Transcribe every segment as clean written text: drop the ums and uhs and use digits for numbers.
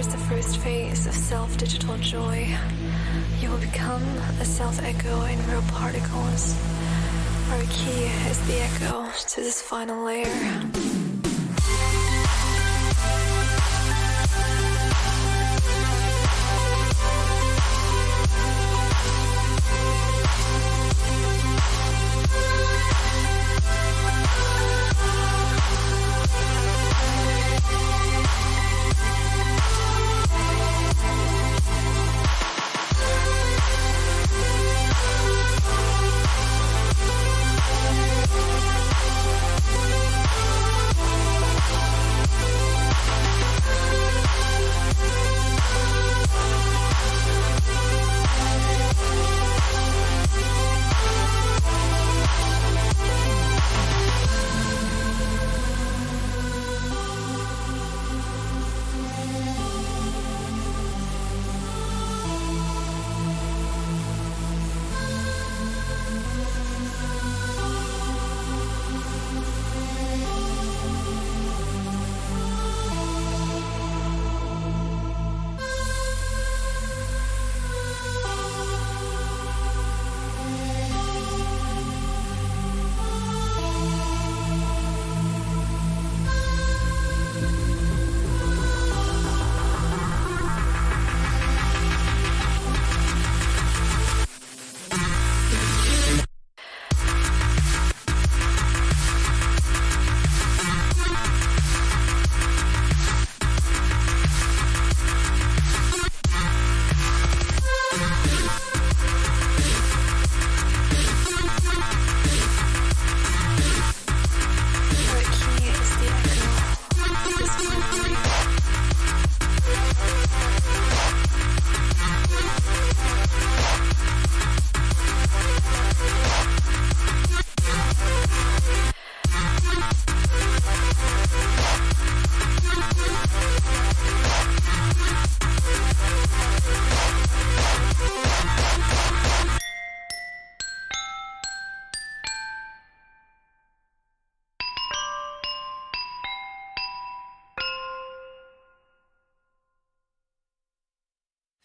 offers the first phase of self-digital joy. You will become a self-echo in real particles. Our key is the echo to this final layer.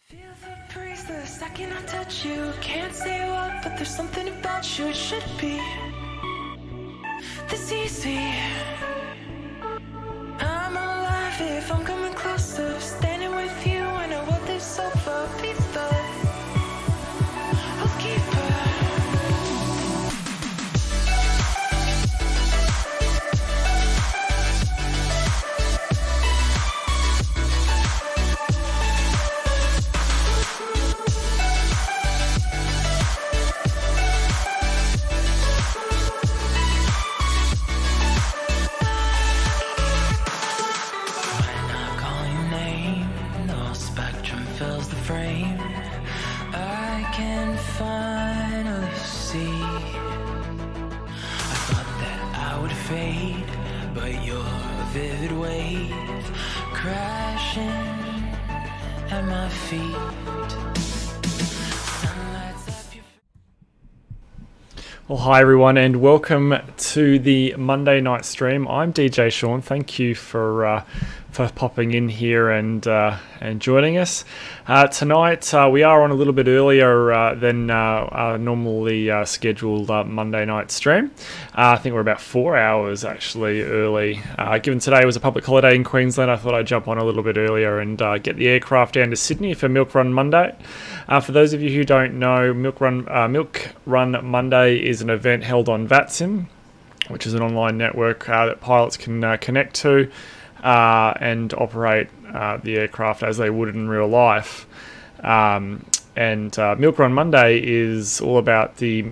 Feel the breeze the second I touch you. Can't say what, but there's something about you. It should be this easy. I'm alive if I'm coming closer. Standing with you in a world that's over. Be the keeper. I can finally see. I thought that I would fade, but your vivid wave crashing at my feet. Sunlight's up your... Well, hi everyone, and welcome to the Monday night stream. I'm DJ Sean. Thank you for popping in here and joining us. Tonight we are on a little bit earlier than our normally scheduled Monday night stream. I think we're about 4 hours actually early. Given today was a public holiday in Queensland, I thought I'd jump on a little bit earlier and get the aircraft down to Sydney for Milk Run Monday. For those of you who don't know, Milk Run Monday is an event held on Vatsim, which is an online network that pilots can connect to and operate the aircraft as they would in real life. And Milk Run Monday is all about the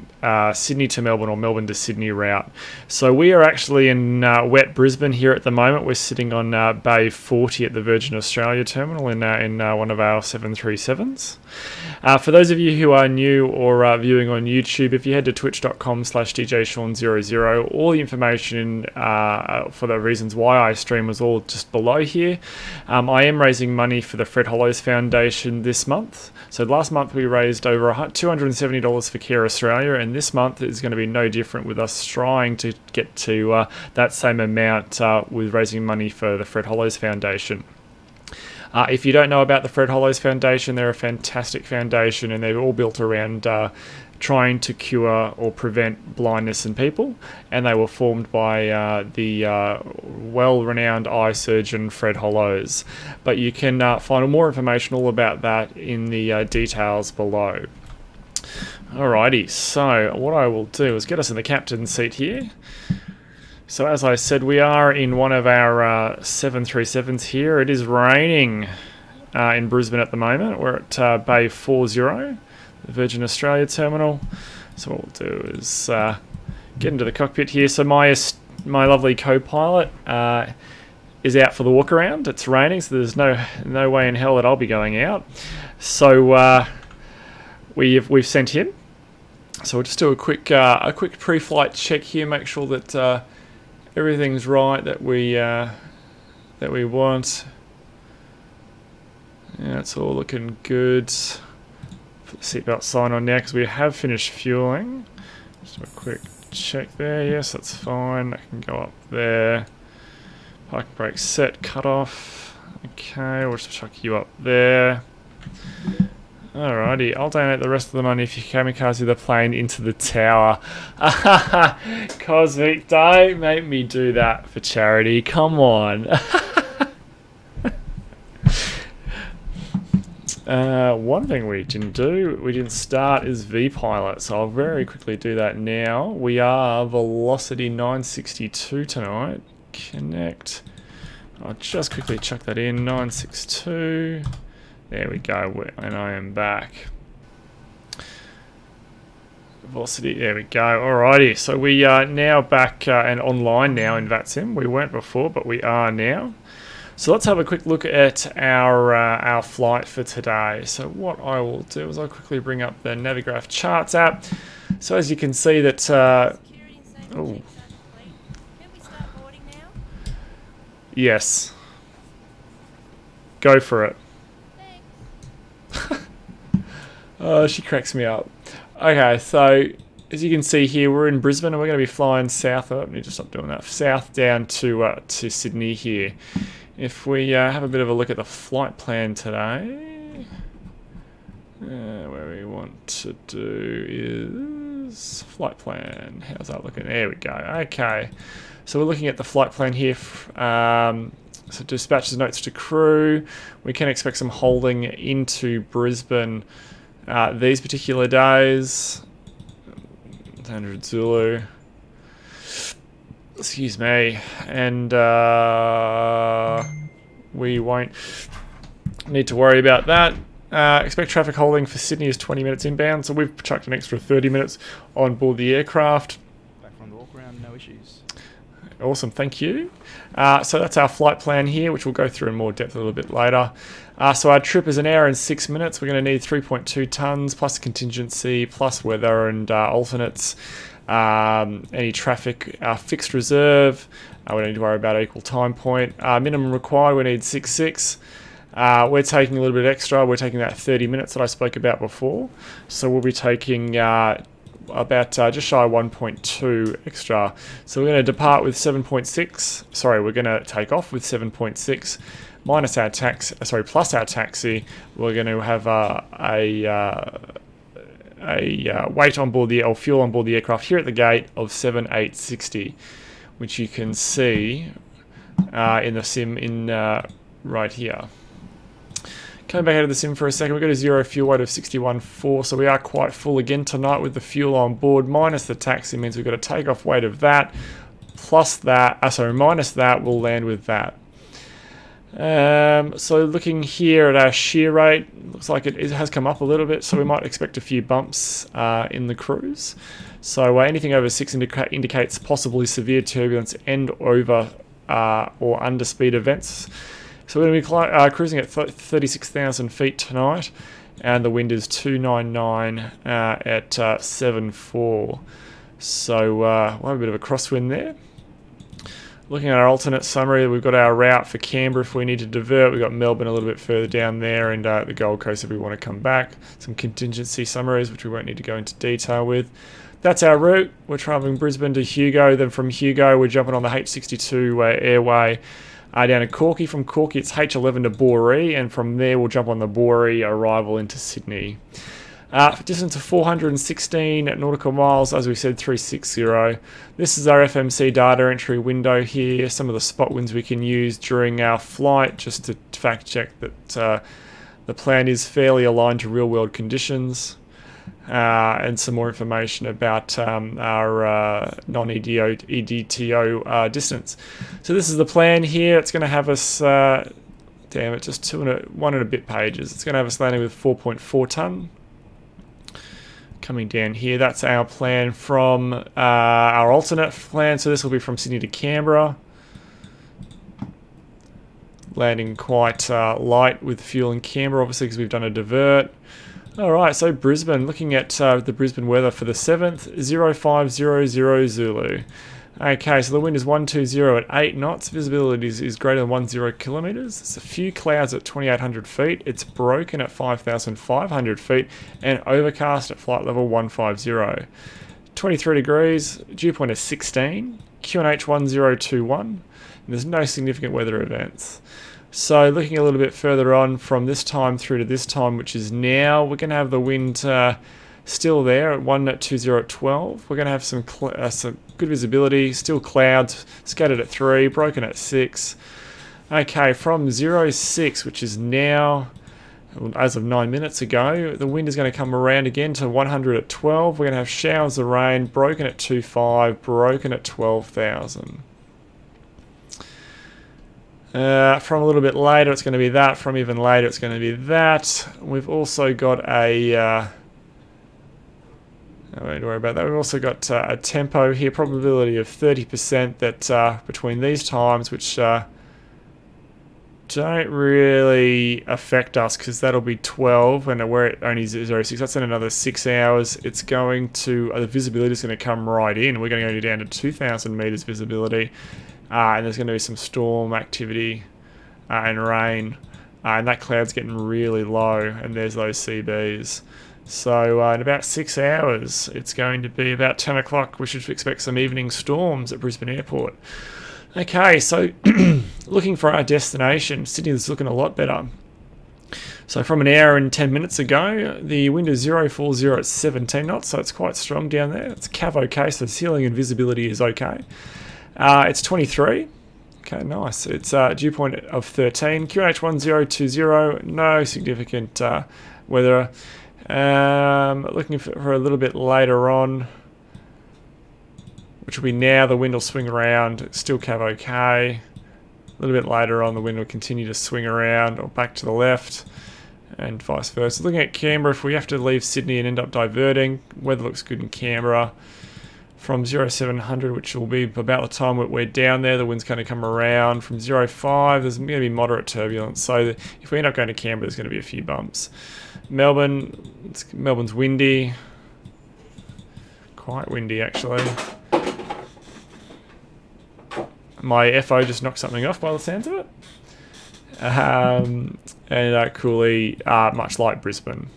Sydney to Melbourne or Melbourne to Sydney route. So we are actually in wet Brisbane here at the moment. We're sitting on Bay 40 at the Virgin Australia terminal in one of our 737s. For those of you who are new or viewing on YouTube, if you head to twitch.com/DJSean00, all the information for the reasons why I stream is all just below here. I am raising money for the Fred Hollows Foundation this month. So last month we raised over $270 for Care Australia, and this month is going to be no different, with us trying to get to that same amount with raising money for the Fred Hollows Foundation. If you don't know about the Fred Hollows Foundation, they're a fantastic foundation, and they're all built around trying to cure or prevent blindness in people, and they were formed by the well-renowned eye surgeon Fred Hollows. But you can find more information all about that in the details below. Alrighty, so what I will do is get us in the captain's seat here. So as I said, we are in one of our 737s here. It is raining in Brisbane at the moment. We're at Bay 40, the Virgin Australia terminal. So what we'll do is get into the cockpit here. So my lovely co-pilot is out for the walk around. It's raining, so there's no way in hell that I'll be going out. So we've sent him. So we'll just do a quick pre-flight check here, make sure that everything's right that we want. Yeah, it's all looking good. Put the seatbelt sign on now because we have finished fueling. Just do a quick check there. Yes, that's fine. I can go up there. Parking brake set, cut off. Okay, we'll just chuck you up there. Alrighty, I'll donate the rest of the money if you kamikaze the plane into the tower. Cosmic, don't make me do that for charity. Come on. One thing we didn't start is V-Pilot, so I'll very quickly do that now. We are Velocity 962 tonight. Connect. I'll just quickly chuck that in, 962. There we go, and I am back. Velocity, there we go. Alrighty, so we are now back and online now in Vatsim. We weren't before, but we are now. So let's have a quick look at our flight for today. So what I will do is I'll quickly bring up the Navigraph Charts app. So as you can see that... oh. Yes. Go for it. Oh, she cracks me up. Okay, so as you can see here, we're in Brisbane and we're going to be flying south. Oh, let me just stop doing that. South down to Sydney here. If we have a bit of a look at the flight plan today, where we want to do is flight plan. How's that looking? There we go. Okay, so we're looking at the flight plan here. So dispatches notes to crew. We can expect some holding into Brisbane these particular days. 100 Zulu. Excuse me. And we won't need to worry about that. Expect traffic holding for Sydney is 20 minutes inbound, so we've chucked an extra 30 minutes on board the aircraft. Back from the walk around, no issues. Awesome, thank you. So that's our flight plan here, which we'll go through in more depth a little bit later. So our trip is 1 hour and 6 minutes. We're going to need 3.2 tonnes, plus contingency, plus weather and alternates. Any traffic, fixed reserve. We don't need to worry about equal time point. Minimum required, we need 6.6. We're taking a little bit extra. We're taking that 30 minutes that I spoke about before. So we'll be taking... about just shy of 1.2 extra. So we're going to depart with 7.6. Sorry, we're going to take off with 7.6 minus our tax. Sorry, plus our taxi. We're going to have a weight on board or fuel on board the aircraft here at the gate of 7,860, which you can see in the sim right here. Coming back out of the sim for a second, we've got a zero fuel weight of 61.4, so we are quite full again tonight with the fuel on board. Minus the taxi means we've got a takeoff weight of that, plus that, minus that, we'll land with that. So looking here at our shear rate, looks like it has come up a little bit, so we might expect a few bumps in the cruise. So anything over 6 indicates possibly severe turbulence and over or under speed events. So we're going to be cruising at 36,000 feet tonight, and the wind is 299 at 7.4. So we'll have a bit of a crosswind there. Looking at our alternate summary, we've got our route for Canberra if we need to divert. We've got Melbourne a little bit further down there, and the Gold Coast if we want to come back. Some contingency summaries, which we won't need to go into detail with. That's our route. We're travelling Brisbane to Hugo. Then from Hugo, we're jumping on the H62 airway. down to Corky. From Corky, it's H11 to Boree, and from there we'll jump on the Boree arrival into Sydney. Distance of 416 nautical miles, as we said, 360. This is our FMC data entry window here. Some of the spot winds we can use during our flight, just to fact check that the plan is fairly aligned to real world conditions. And some more information about our non-EDTO distance. So this is the plan here. It's going to have us, damn it, just 1 and a bit pages. It's going to have us landing with 4.4 tonne. Coming down here, that's our plan from our alternate plan. So this will be from Sydney to Canberra. Landing quite light with fuel in Canberra, obviously, because we've done a divert. Alright, so Brisbane, looking at the Brisbane weather for the 7th, 0500 Zulu. Okay, so the wind is 120 at 8 knots, visibility is greater than 10 kilometres. There's a few clouds at 2,800 feet, it's broken at 5,500 feet, and overcast at flight level 150. 23 degrees, dew point is 16, QNH 1021, and there's no significant weather events. So looking a little bit further on from this time through to this time, which is now, we're going to have the wind still there at 120 at 12. We're going to have some good visibility, still clouds, scattered at 3, broken at 6. Okay, from 06, which is now, as of 9 minutes ago, the wind is going to come around again to 100 at 12. We're going to have showers of rain, broken at 25, broken at 12,000. From a little bit later, it's going to be that. From even later, it's going to be that. We've also got a... I don't need to worry about that. We've also got a tempo here, probability of 30% that between these times, which don't really affect us because that'll be 12 and we're at only 06. That's in another 6 hours. It's going to... the visibility is going to come right in. We're going to go down to 2,000 meters visibility. And there's going to be some storm activity and rain, and that cloud's getting really low, and there's those CBs. So in about 6 hours, it's going to be about 10 o'clock. We should expect some evening storms at Brisbane Airport. Okay, so looking for our destination, Sydney is looking a lot better. So from an hour and 10 minutes ago, the wind is 040 at 17 knots, so it's quite strong down there. It's cav okay, so ceiling and visibility is okay. It's 23. Okay, nice. It's dew point of 13. QNH 1020. No significant weather. Looking for a little bit later on, which will be now. The wind will swing around. Still cav okay. A little bit later on, the wind will continue to swing around or back to the left, and vice versa. Looking at Canberra, if we have to leave Sydney and end up diverting, weather looks good in Canberra. From 0700, which will be about the time we're down there, the wind's going to come around. From 05, there's going to be moderate turbulence. So if we end up going to Canberra, there's going to be a few bumps. Melbourne's windy. Quite windy, actually. My FO just knocked something off by the sounds of it. And Cooley, much like Brisbane.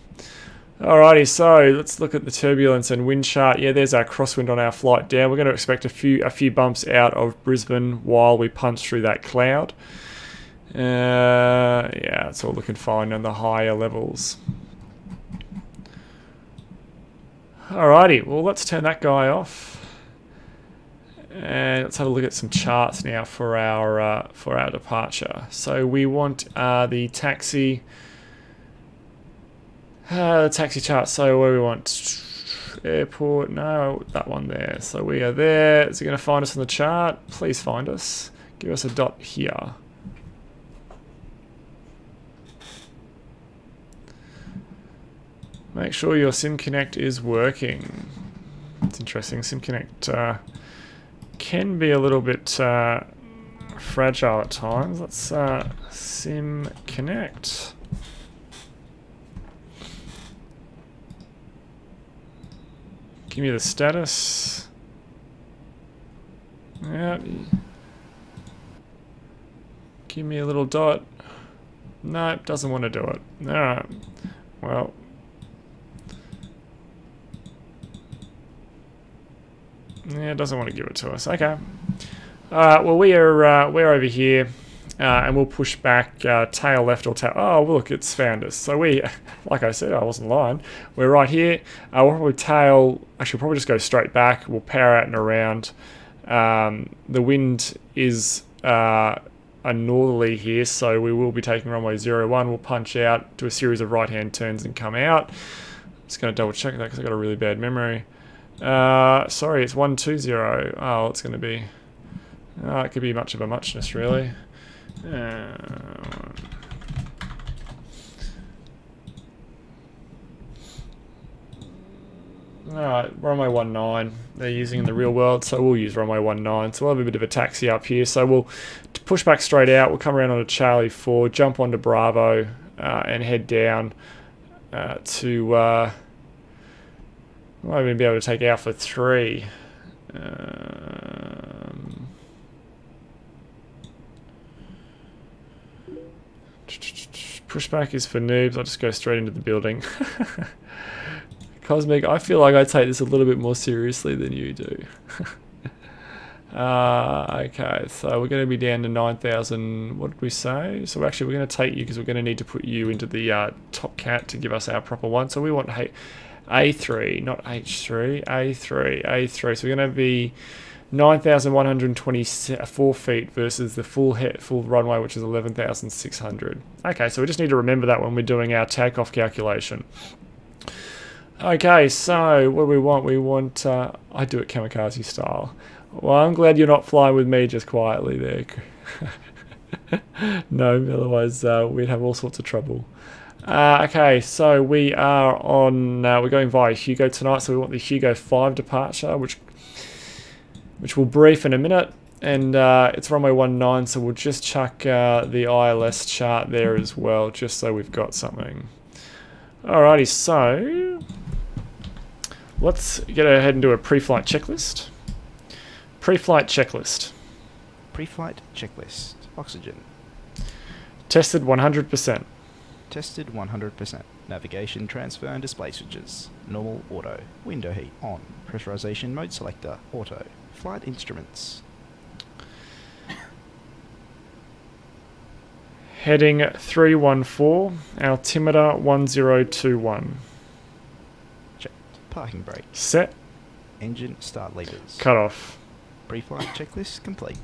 Alrighty, so let's look at the turbulence and wind chart. Yeah, there's our crosswind on our flight down. We're going to expect a few bumps out of Brisbane while we punch through that cloud. Yeah, it's all looking fine on the higher levels. Alrighty, well let's turn that guy off. And let's have a look at some charts now for our departure. So we want the taxi chart. So where we want airport, no, that one there. So we are there. Is it going to find us on the chart? Please find us. Give us a dot here. Make sure your SimConnect is working. It's interesting. SimConnect can be a little bit fragile at times. Let's SimConnect. Give me the status. Yeah. Give me a little dot. Nope, doesn't want to do it. Alright. Well. Yeah, it doesn't want to give it to us. Okay. Alright, well we're over here. and we'll push back tail left or tail. Oh, look, it's found us. So we, like I said, I wasn't lying. We're right here. We'll probably tail. Actually, we'll probably just go straight back. We'll power out and around. The wind is a northerly here, so we will be taking runway 01. We'll punch out, do a series of right-hand turns, and come out. Just going to double check that because I've got a really bad memory. Sorry, it's 120. Oh, it's going to be. It could be much of a muchness, really. Alright, runway 19 they're using in the real world, so we'll use runway 19. So we'll have a bit of a taxi up here. So we'll push back straight out. We'll come around onto Charlie 4, jump onto Bravo, and head down to... I might even be able to take Alpha 3. Pushback is for noobs. I'll just go straight into the building. Cosmic, I feel like I take this a little bit more seriously than you do. Okay, so we're going to be down to 9,000. What did we say? So actually we're going to take you because we're going to need to put you into the top cat to give us our proper one. So we want A3, not H3, A3. So we're going to be 9,124 feet versus the full runway, which is 11,600. Okay, so we just need to remember that when we're doing our takeoff calculation. Okay, so what do we want? We want, I do it kamikaze style. Well, I'm glad you're not flying with me just quietly there. No, otherwise we'd have all sorts of trouble. Okay, so we are on, we're going via Hugo tonight, so we want the Hugo 5 departure, which we'll brief in a minute, and it's runway 19, so we'll just chuck the ILS chart there as well, just so we've got something. Alrighty, so let's get ahead and do a pre-flight checklist. Pre-flight checklist. Pre-flight checklist. Oxygen. Tested 100%. Tested 100%. Navigation, transfer and display switches. Normal, auto. Window heat, on. Pressurization mode selector, auto. Flight instruments. Heading 314, altimeter 1021. Checked. Parking brake. Set. Engine start levers. Cut off. Pre-flight checklist complete.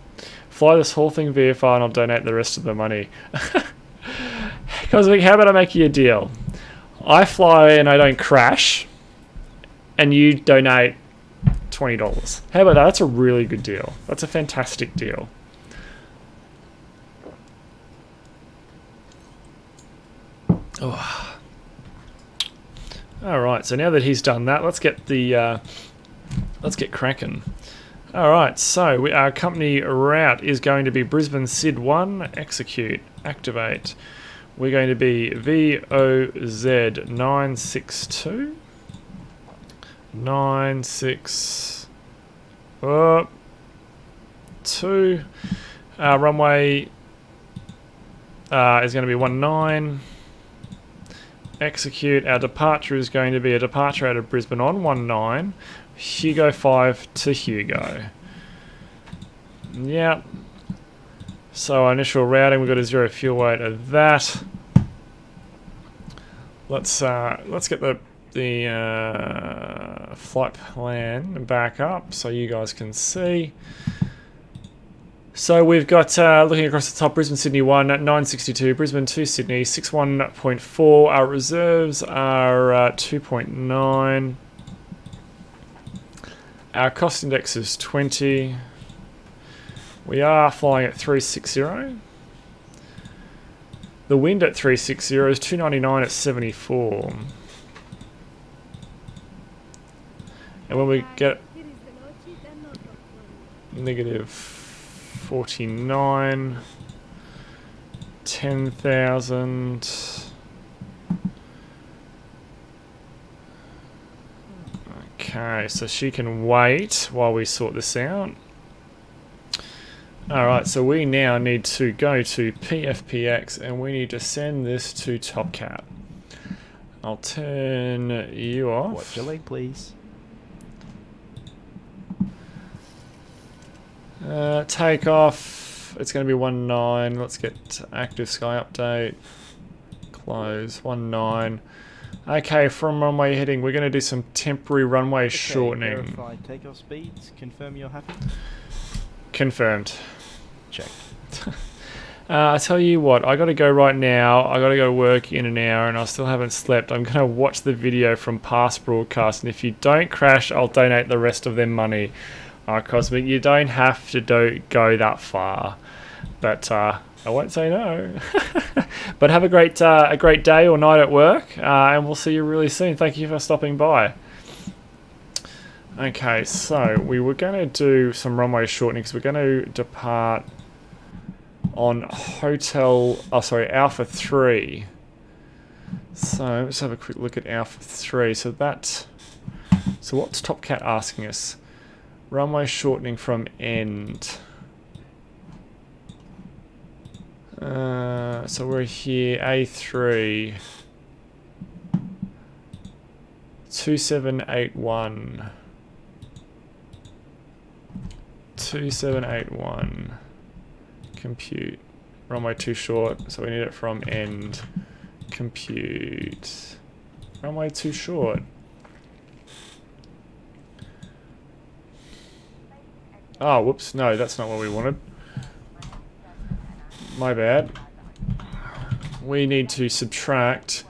Fly this whole thing VFR and I'll donate the rest of the money. Cosmic, how about I make you a deal? I fly and I don't crash, and you donate $20. How about that? That's a really good deal. That's a fantastic deal. Oh. All right. So now that he's done that, let's get cracking. All right. So our company route is going to be Brisbane Sid 1. Execute. Activate. We're going to be VOZ 962. 962. Runway is going to be 19. Execute. Our departure is going to be a departure out of Brisbane on 19. Hugo 5 to Hugo. Yep. So our initial routing, we've got a 0 fuel weight of that. Let's get the flight plan back up so you guys can see. So we've got, looking across the top, Brisbane Sydney 1 at 962, Brisbane 2 Sydney 61.4. Our reserves are 2.9. Our cost index is 20. We are flying at 360. The wind at 360 is 299 at 74. And when we get negative 49, 10,000. Okay, so she can wait while we sort this out. Alright, so we now need to go to PFPX and we need to send this to TopCat. I'll turn you off. Watch your leg, please. Take off It's going to be 19. Let's get active sky update. Close. 19. Okay, from runway heading, we're going to do some temporary runway shortening. Verify takeoff speeds. Confirm you're happy. Confirmed. Check. I tell you what, I got to go right now. I got to go to work in an hour, and I still haven't slept. I'm going to watch the video from past broadcasts, and if you don't crash, I'll donate the rest of their money. Cosmic, you don't have to go that far, but I won't say no. But have a great day or night at work, and we'll see you really soon. Thank you for stopping by. Okay, so we were going to do some runway shortening because we're going to depart on Alpha 3. So let's have a quick look at Alpha 3. So what's Top Cat asking us? Runway shortening from end. So we're here, A3. 2781. 2781. Compute. Runway too short, so we need it from end. Compute. Runway too short. Oh, whoops. No, that's not what we wanted. My bad. We need to subtract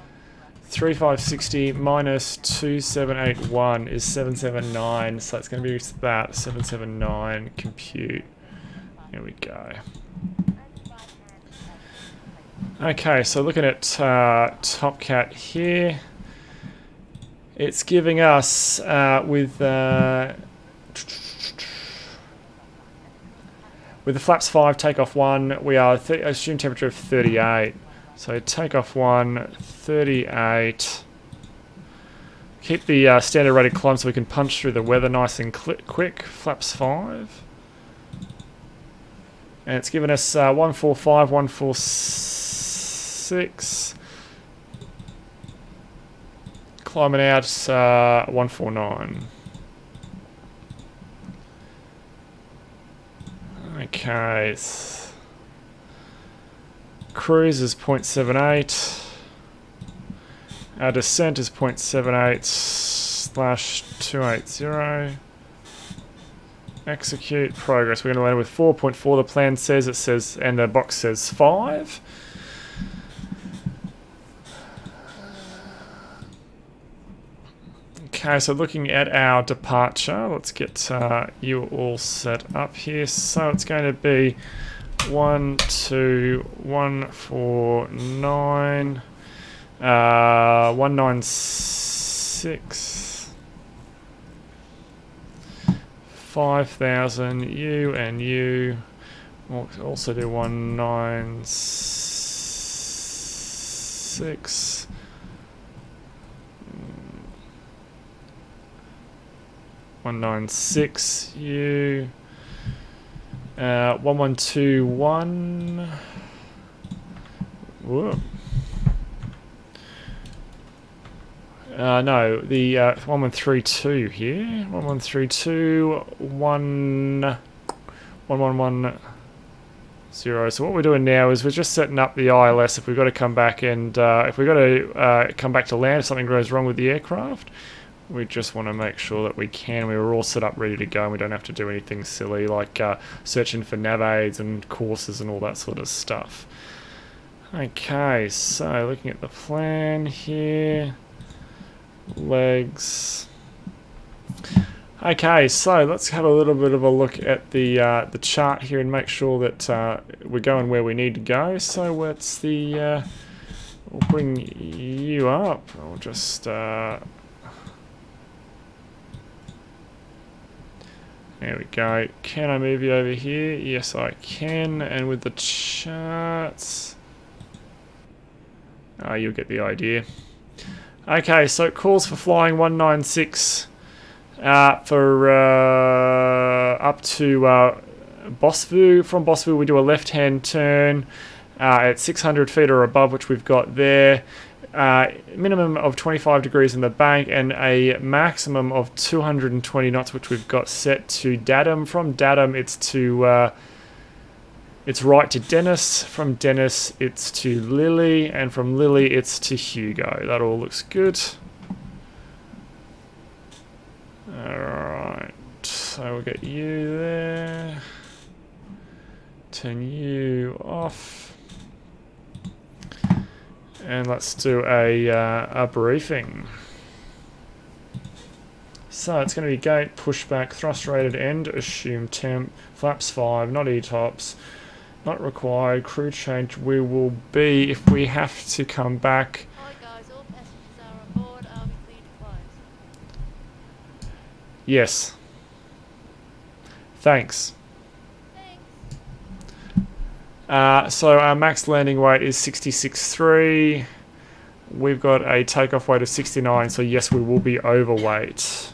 3560 minus 2781 is 779. So it's going to be that. 779. Compute. Here we go. Okay, so looking at Top Cat here. It's giving us with the flaps 5, takeoff 1, we are assumed temperature of 38. So takeoff 1, 38. Keep the standard rated climb so we can punch through the weather nice and quick. Flaps 5. And it's given us 145, 146. Climbing out 149. Okay. Cruise is 0.78. Our descent is 0.78/280. Execute progress. We're going to land with 4.4. The plan says and the box says 5. Okay, so looking at our departure, let's get you all set up here. So it's going to be 12149, 196, 5,000, you and you. We'll also do 196. 196 you. 1121. Whoa. No, the 1132 here. 1132 1110. So what we're doing now is we're just setting up the ILS if we've got to come back and if we've got to come back to land if something goes wrong with the aircraft. We just want to make sure that we can. We were all set up ready to go and we don't have to do anything silly like searching for nav aids and courses and all that sort of stuff. Okay, so looking at the plan here. Legs. Okay, so let's have a little bit of a look at the chart here and make sure that we're going where we need to go. So what's the... we'll bring you up. I'll just... There we go. Can I move you over here? Yes, I can. And with the charts... you'll get the idea. Okay, so it calls for flying 196 for up to Bosvu. From Bosvu, we do a left-hand turn at 600 feet or above, which we've got there. Minimum of 25 degrees in the bank and a maximum of 220 knots, which we've got set to Datum. From Datum, it's to It's right to Dennis. From Dennis, it's to Lily. And from Lily, it's to Hugo. That all looks good. Alright. So we'll get you there. Turn you off. And let's do a briefing. So it's going to be gate, pushback, thrust rated end, assume temp, flaps 5, not E-tops. Not required. Crew change. We will be if we have to come back. Hi guys, all passengers are on board. Are we clear to close? Yes. Thanks. Thanks. So our max landing weight is 66.3. We've got a takeoff weight of 69. So yes, we will be overweight.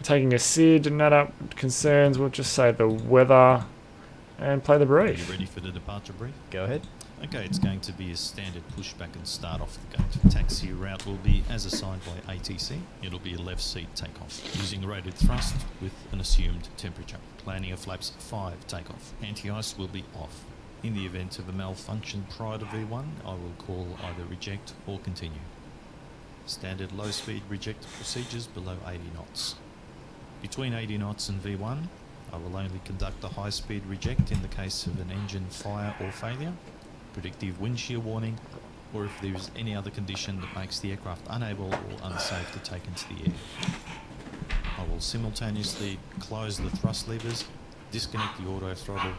Taking a SID. Not up concerns. We'll just say the weather. And play the Are you brief. ready for the departure brief? Go ahead. Okay, it's going to be a standard pushback and start off the gate. Taxi route will be as assigned by ATC. It'll be a left seat takeoff, using rated thrust with an assumed temperature. Landing of flaps 5 takeoff. Anti-ice will be off. In the event of a malfunction prior to V1, I will call either reject or continue. Standard low speed reject procedures below 80 knots. Between 80 knots and V1, I will only conduct a high-speed reject in the case of an engine fire or failure, predictive wind shear warning, or if there is any other condition that makes the aircraft unable or unsafe to take into the air. I will simultaneously close the thrust levers, disconnect the auto throttle,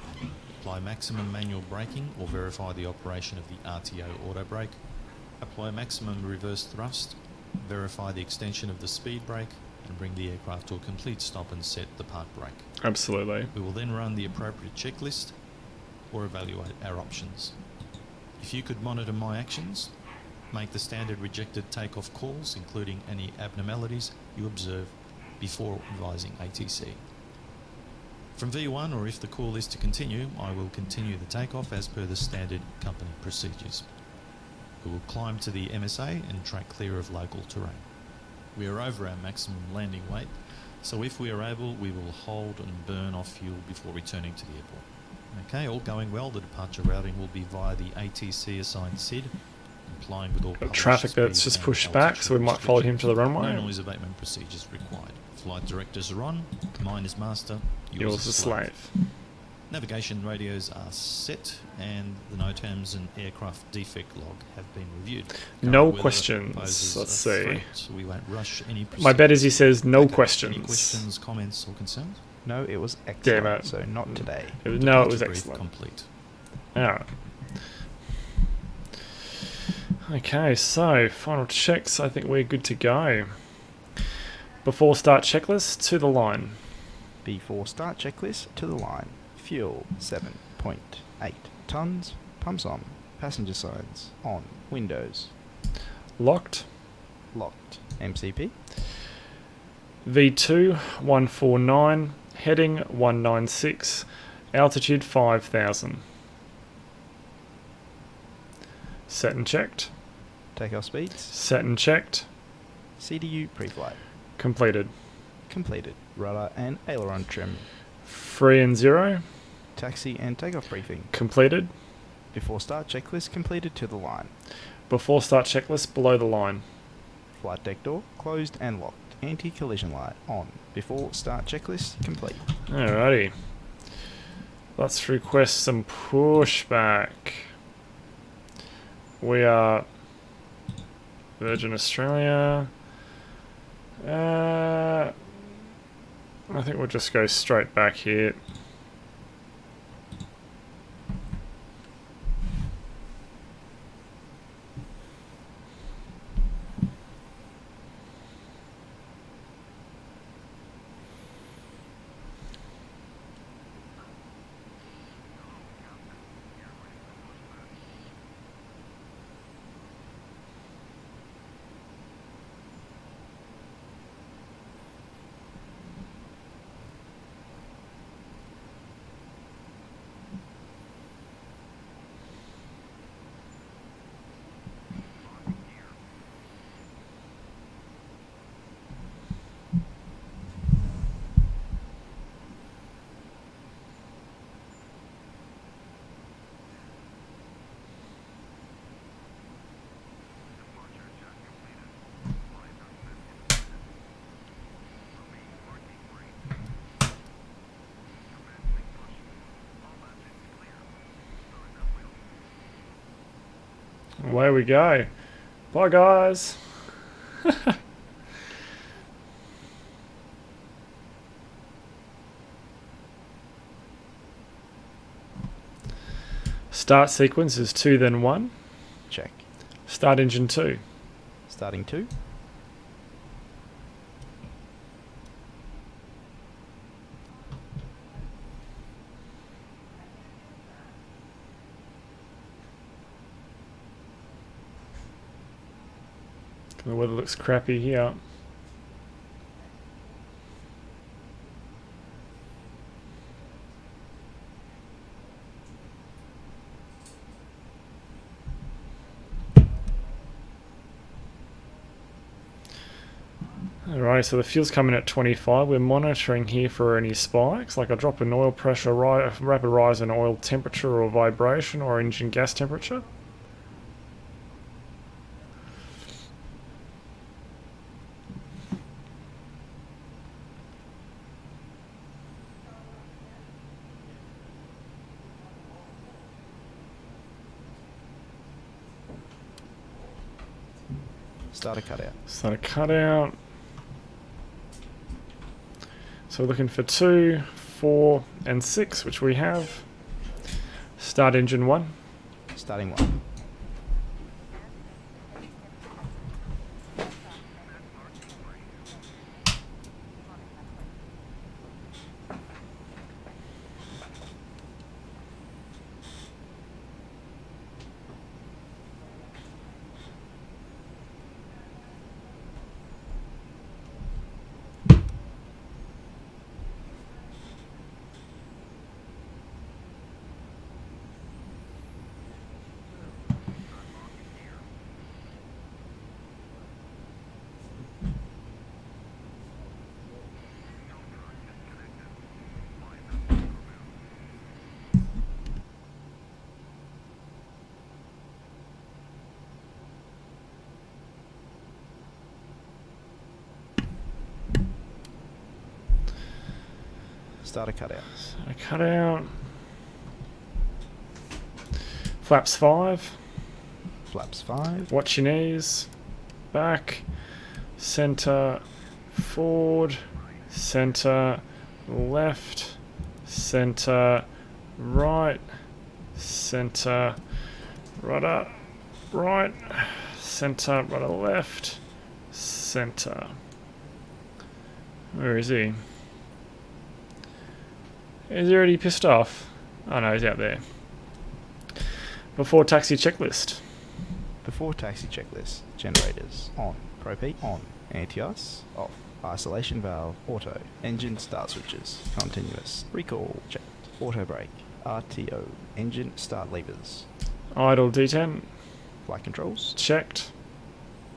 apply maximum manual braking or verify the operation of the RTO auto brake, apply maximum reverse thrust, verify the extension of the speed brake, and bring the aircraft to a complete stop and set the park brake. Absolutely. We will then run the appropriate checklist or evaluate our options. If you could monitor my actions, make the standard rejected takeoff calls, including any abnormalities you observe before advising ATC. From V1, or if the call is to continue, I will continue the takeoff as per the standard company procedures. We will climb to the MSA and track clear of local terrain. We are over our maximum landing weight, so if we are able, we will hold and burn off fuel before returning to the airport. Okay, all going well, the departure routing will be via the ATC assigned SID, complying with all Traffic that's just pushed back, so we might follow him to the runway. No noise abatement procedures required. Flight directors are on, mine is master, Yours is slave. Navigation radios are set, and the NOTAMs and aircraft defect log have been reviewed. No Current weather questions. poses Let's a see. threat, so we won't rush any My bet is he says no Okay, questions. Any questions, comments, or concerns? No, it was excellent. Damn it. So not today. No, it was Departure brief excellent. Complete. Alright. Okay, so final checks. I think we're good to go. Before start checklist, to the line. Before start checklist, to the line. Fuel 7.8 tons. Pumps on. Passenger signs on. Windows Locked. locked. MCP V2 149. Heading 196. Altitude 5000. Set and checked. takeoff speeds. Set and checked. CDU pre-flight Completed. completed. Rudder and aileron trim. 3 and 0. Taxi and takeoff briefing. Completed. Before start checklist completed, to the line. Before start checklist, below the line. Flight deck door closed and locked. Anti-collision light on. Before start checklist complete. Alrighty. Let's request some pushback. We are Virgin Australia. I think we'll just go straight back here. Away we go. Bye, guys. Start sequence is 2 then 1. Check. Start engine 2. Starting 2. The weather looks crappy here. Alright, so the fuel's coming at 25. We're monitoring here for any spikes, like a drop in oil pressure, rapid rise in oil temperature or vibration or engine gas temperature. Start a cutout. Start a cutout. So we're looking for 2, 4, and 6, which we have. Start engine 1. Starting 1. Start a cutout. A cutout. Flaps 5. Flaps 5. Watch your knees. Back. Center. Forward. Center. Left. Center. Right. Center. Rudder. Right. Center. Rudder left. Center. Where is he? Is he already pissed off? Oh no, he's out there. Before taxi checklist. Before taxi checklist. Generators on. Propane on. Anti-ice off. Isolation valve auto. Engine start switches continuous. Recall checked. Auto brake. RTO. Engine start levers. Idle D10. Flight controls. Checked.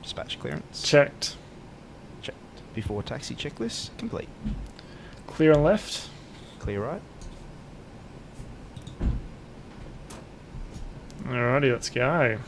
Dispatch clearance. Checked. Checked. Before taxi checklist complete. Clear on left. Clear right. Alrighty, let's go.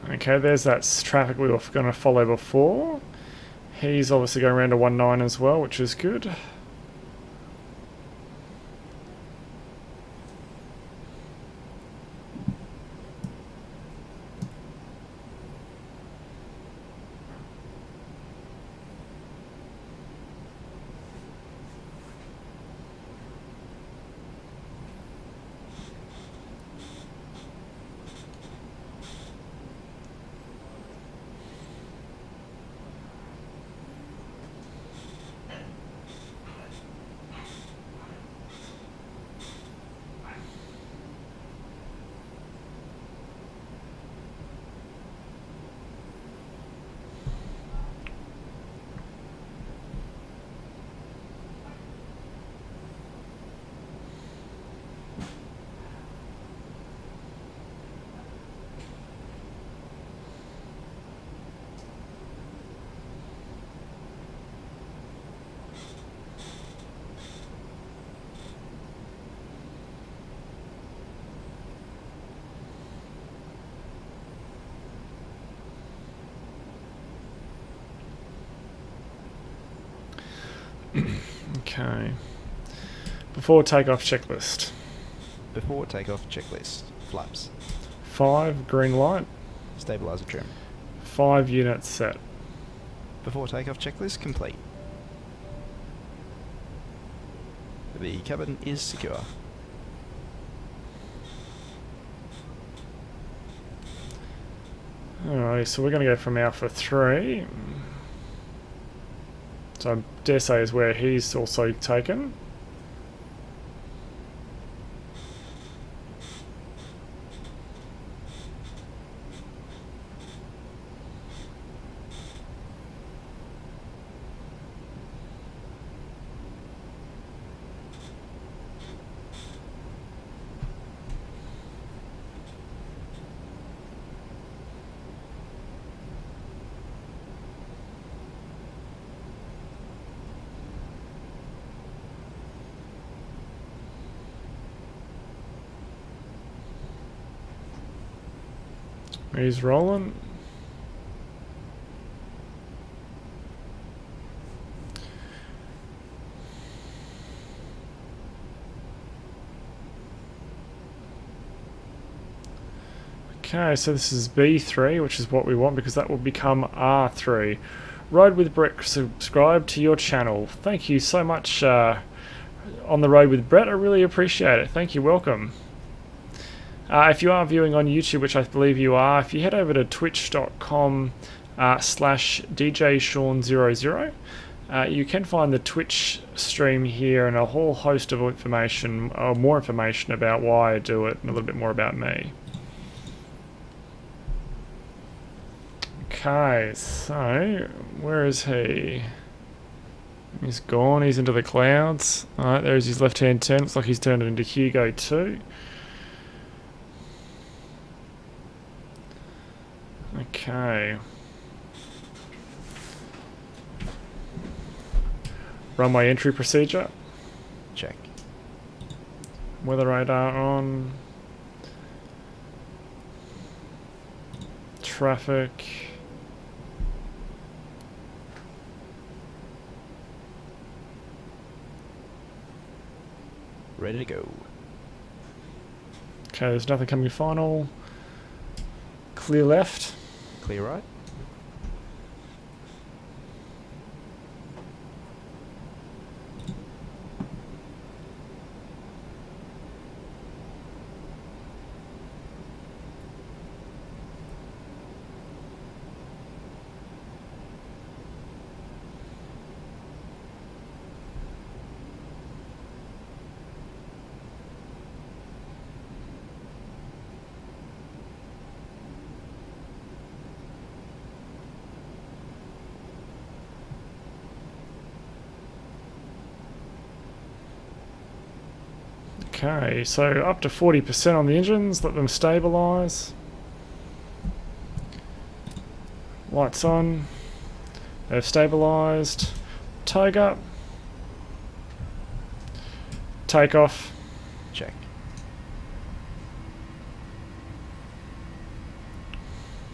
Okay, there's that traffic we were going to follow before. He's obviously going around to 19 as well, which is good. Okay. Before takeoff checklist. Before takeoff checklist. Flaps. 5 green light. Stabilizer trim. 5 units set. Before takeoff checklist complete. The cabin is secure. Alrighty, so we're going to go from Alpha 3. So I dare say is where he's also taken. He's rolling. Okay, so this is B3, which is what we want because that will become R3. Ride with Brett, subscribe to your channel. Thank you so much on the road with Brett. I really appreciate it. Thank you, welcome. If you are viewing on YouTube, which I believe you are, if you head over to twitch.com/DJSean00, you can find the Twitch stream here and a whole host of information, or more information about why I do it and a little bit more about me. Okay, so where is he? He's gone, he's into the clouds. Alright, there's his left-hand turn. Looks like he's turned it into Hugo 2. Okay. Runway entry procedure. Check. Weather radar on. Traffic. Ready to go. Okay, there's nothing coming final. Clear left. Clear right. Okay, so up to 40% on the engines, let them stabilise. Lights on. They've stabilised. Togue up. Take off. Check.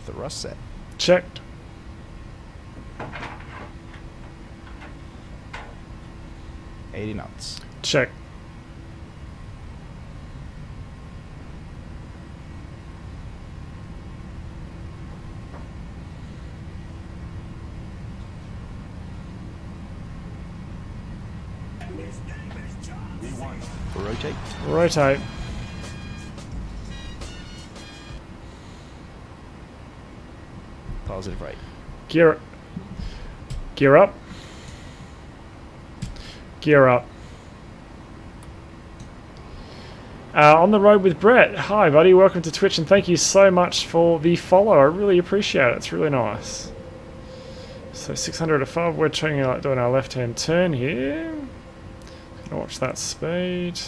Thrust set. Checked. $80 knots. Check. Rotate. Rotate. Positive rate. Gear up. Gear up. Gear up. On the road with Brett. Hi, buddy. Welcome to Twitch, and thank you so much for the follow. I really appreciate it. It's really nice. So 600 above. We're doing our left-hand turn here. Gonna watch that speed.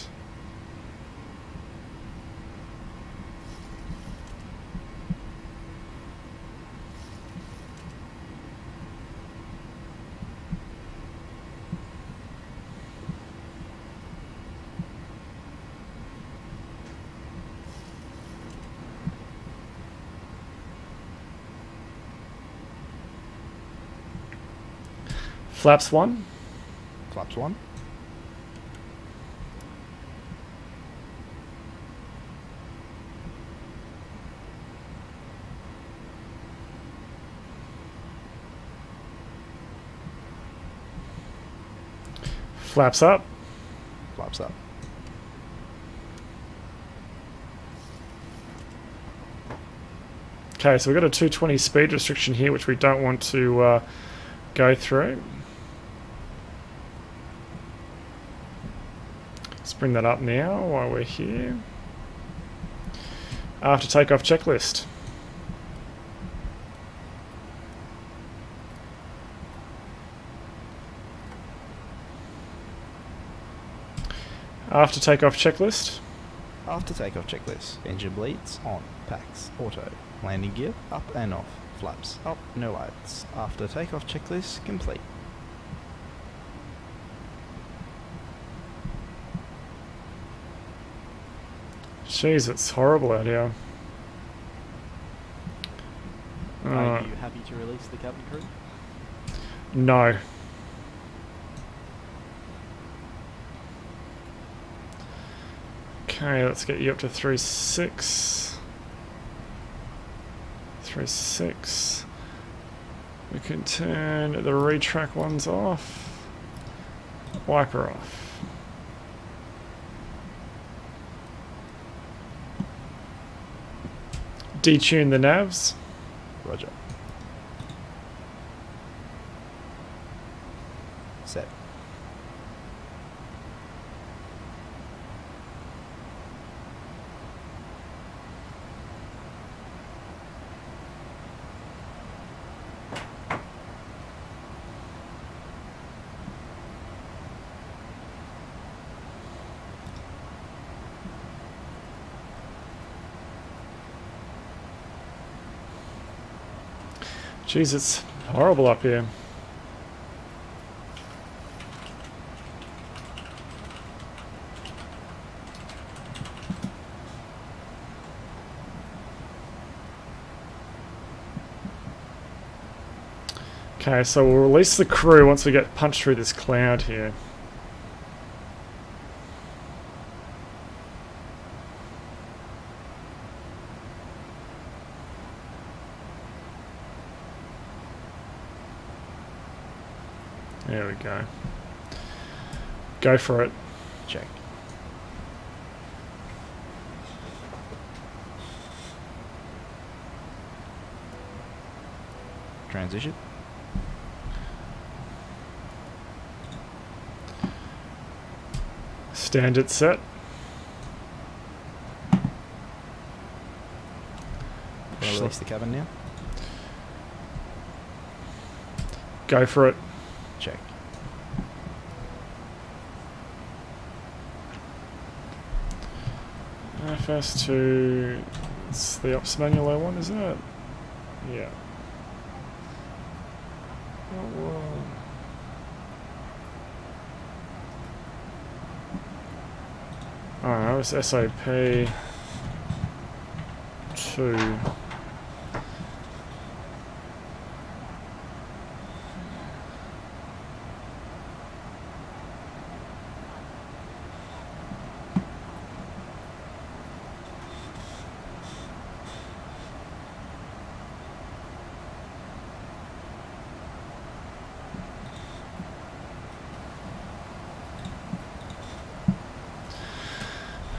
Flaps 1. Flaps 1. Flaps up. Flaps up. Okay, so we've got a 220 speed restriction here, which we don't want to go through. Let's bring that up now while we're here. After takeoff checklist. After takeoff checklist. After takeoff checklist. Engine bleeds on. Packs. Auto. Landing gear up and off. Flaps up. No lights. After takeoff checklist complete. Jeez, it's horrible out here. Are you happy to release the cabin crew? No. Okay, let's get you up to 3.6. 3.6. We can turn the retrack ones off. Wiper off. Detune the navs. Roger. Set. Jeez, it's horrible up here. Okay, so we'll release the crew once we get punched through this cloud here. There we go. Go for it. Check. Transition. Standard set. Can I release the cabin now? Go for it. Check. FS2, it's the ops manual one, isn't it? Yeah. Oh, well. Oh, it was SOP 2.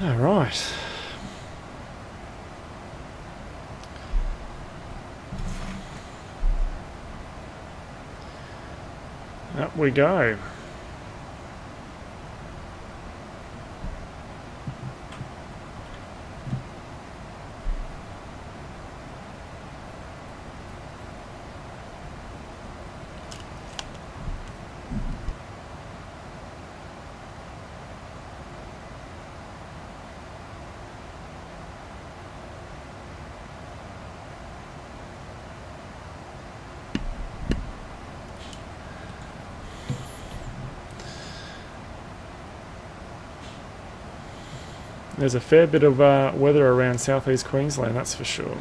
All right. Up we go. There's a fair bit of weather around southeast Queensland, that's for sure.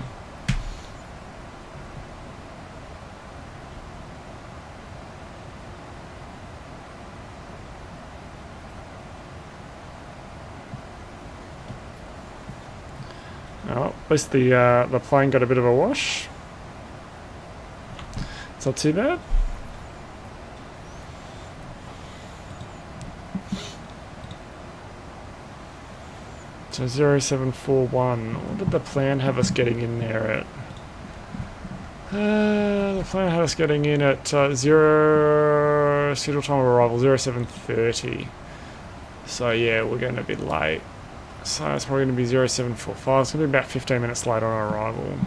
Oh, at least the plane got a bit of a wash. It's not too bad. So 0741. What did the plan have us getting in there at? The plan had us getting in at scheduled time of arrival 0730. So yeah, we're going to be late. So it's probably going to be 0745. It's going to be about 15 minutes late on arrival.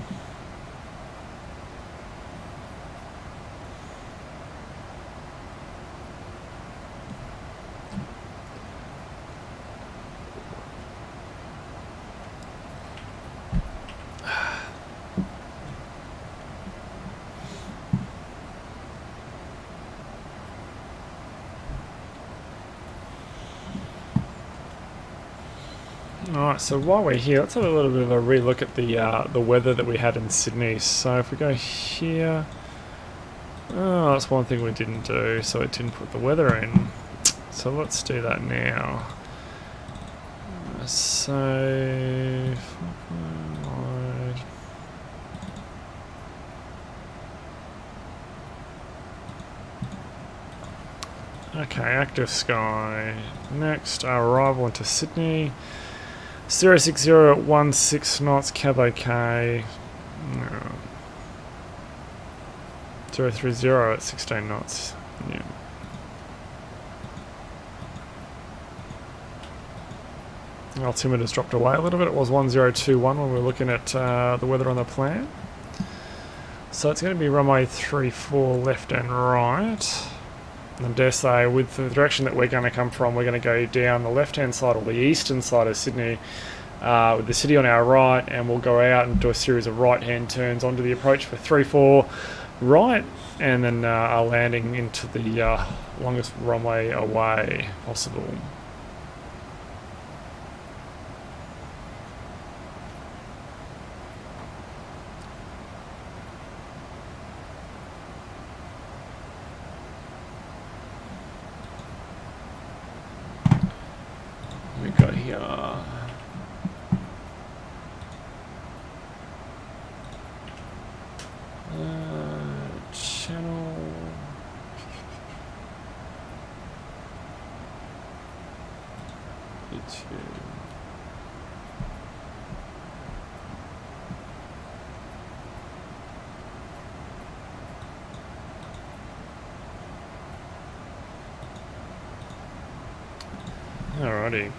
Alright, so while we're here, let's have a little bit of a relook at the weather that we had in Sydney. So if we go here, oh, that's one thing we didn't do, so it didn't put the weather in. So let's do that now. So, okay, active sky. Next, our arrival into Sydney. 060 at 16 knots, cab OK. No. 030 at 16 knots. Yeah. Altimeter's dropped away a little bit. It was 1021 when we were looking at the weather on the plan. So it's going to be runway 34 left and right. And I dare say, with the direction that we're going to come from, we're going to go down the left-hand side or the eastern side of Sydney, with the city on our right, and we'll go out and do a series of right-hand turns onto the approach for 34 right, and then our landing into the longest runway away possible. We got here. Channel. Alrighty.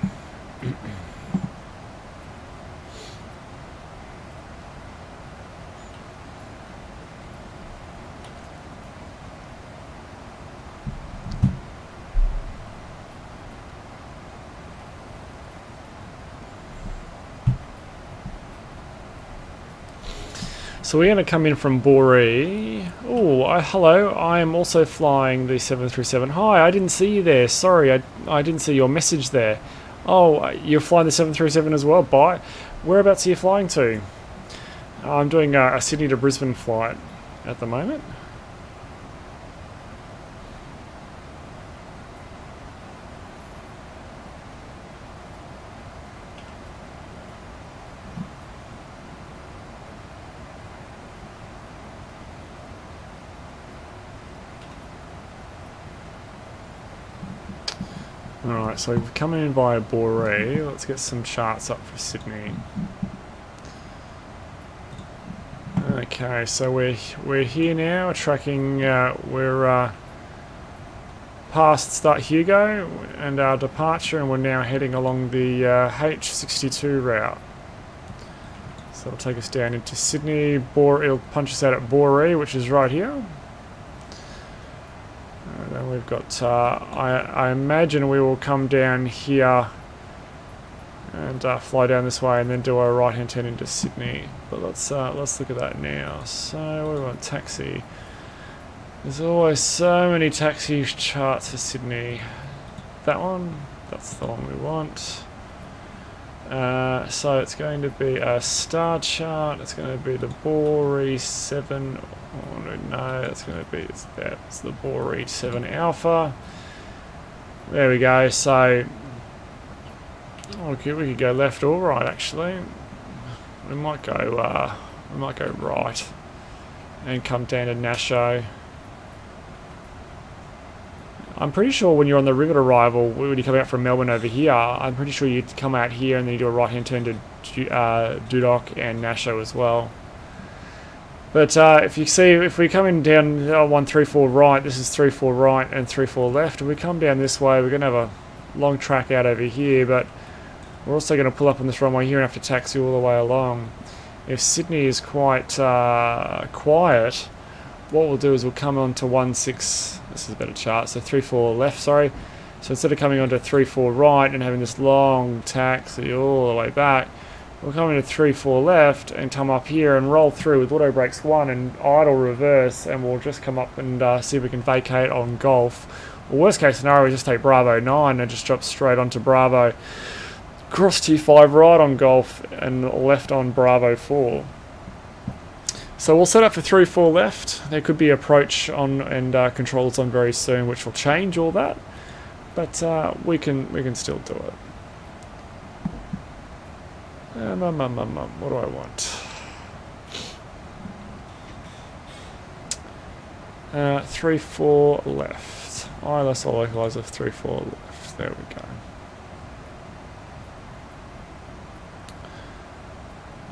So we're going to come in from Boree. Oh, hello. I am also flying the 737. Hi, I didn't see you there. Sorry, I didn't see your message there. Oh, you're flying the 737 as well? Bye. Whereabouts are you flying to? I'm doing a Sydney to Brisbane flight at the moment. Alright, so we've come in via Boree. Let's get some charts up for Sydney. Okay, so we're here now, tracking, we're past Start Hugo and our departure, and we're now heading along the H62 route. So it'll take us down into Sydney. It'll punch us out at Boree, which is right here. Then we've got, I imagine we will come down here and fly down this way and then do a right-hand turn into Sydney. But let's look at that now. So we want taxi. There's always so many taxi charts for Sydney. That one, that's the one we want. So it's going to be a star chart. It's going to be the Boree 7. Oh no, it's going to be it's the Boree 7 Alpha. There we go. So okay, we could go left or right actually. We might go right and come down to Nasho. I'm pretty sure when you're on the Rivet arrival, when you come out from Melbourne over here, I'm pretty sure you come out here and then you do a right-hand turn to Dudok and Nasho as well. But if you see, if we come in down 134 right, this is 34 right and 34 left. If we come down this way, we're going to have a long track out over here, but we're also going to pull up on this runway here and have to taxi all the way along. If Sydney is quite quiet, what we'll do is we'll come on to 16, this is a better chart, so 34 left, sorry. So instead of coming on to 34 right and having this long taxi all the way back, we'll come into 34 left and come up here and roll through with auto brakes 1 and idle reverse, and we'll just come up and see if we can vacate on Golf. Or worst case scenario, we just take Bravo 9 and just drop straight onto Bravo. Cross T5 right on Golf and left on Bravo 4. So we'll set up for 3-4 left. There could be approach on and controls on very soon, which will change all that. But we can still do it. What do I want? 3-4 left. ILS or localizer 3-4 left. There we go.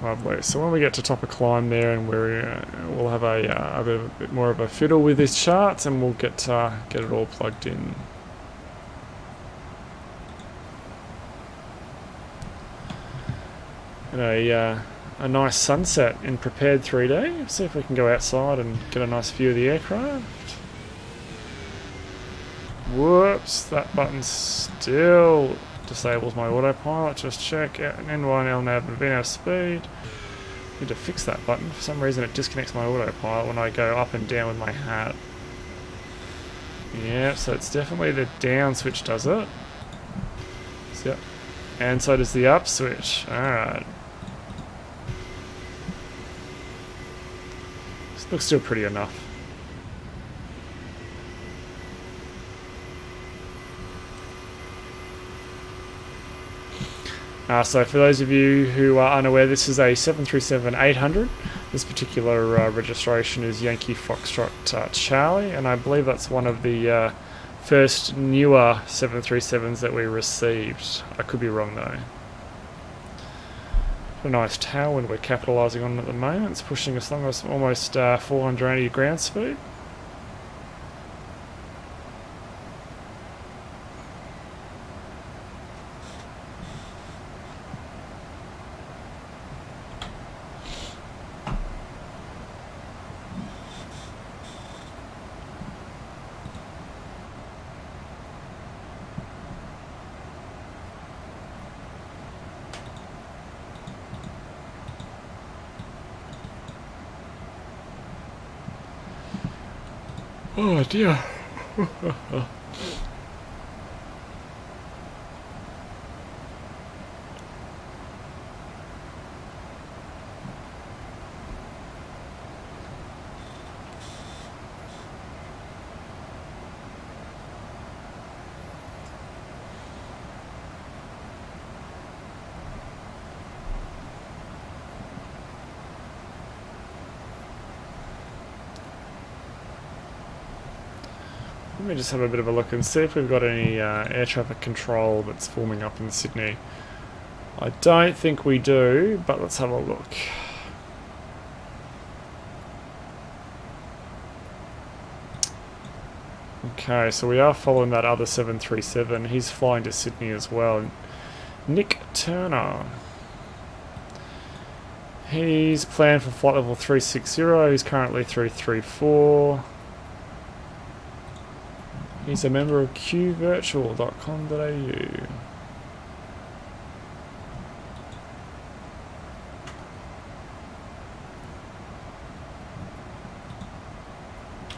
Lovely. So when we get to top of climb there, and we'll have a bit more of a fiddle with these charts, and we'll get it all plugged in. And a nice sunset in Prepar3d. See if we can go outside and get a nice view of the aircraft. Whoops, that button still disables my autopilot. Just check out an N1 LNAV and VNAV speed. Need to fix that button. For some reason it disconnects my autopilot when I go up and down with my hat. Yeah, so it's definitely the down switch does it. Yep. And so does the up switch. Alright. This looks still pretty enough. So for those of you who are unaware, this is a 737-800. This particular registration is Yankee Foxtrot Charlie, and I believe that's one of the first newer 737s that we received. I could be wrong though. A nice tailwind we're capitalising on at the moment. It's pushing us along almost 480 ground speed. Oh dear. Let me just have a bit of a look and see if we've got any air traffic control that's forming up in Sydney. I don't think we do, but let's have a look. Okay, so we are following that other 737. He's flying to Sydney as well. Nick Turner. He's planned for flight level 360. He's currently 334. He's a member of qvirtual.com.au.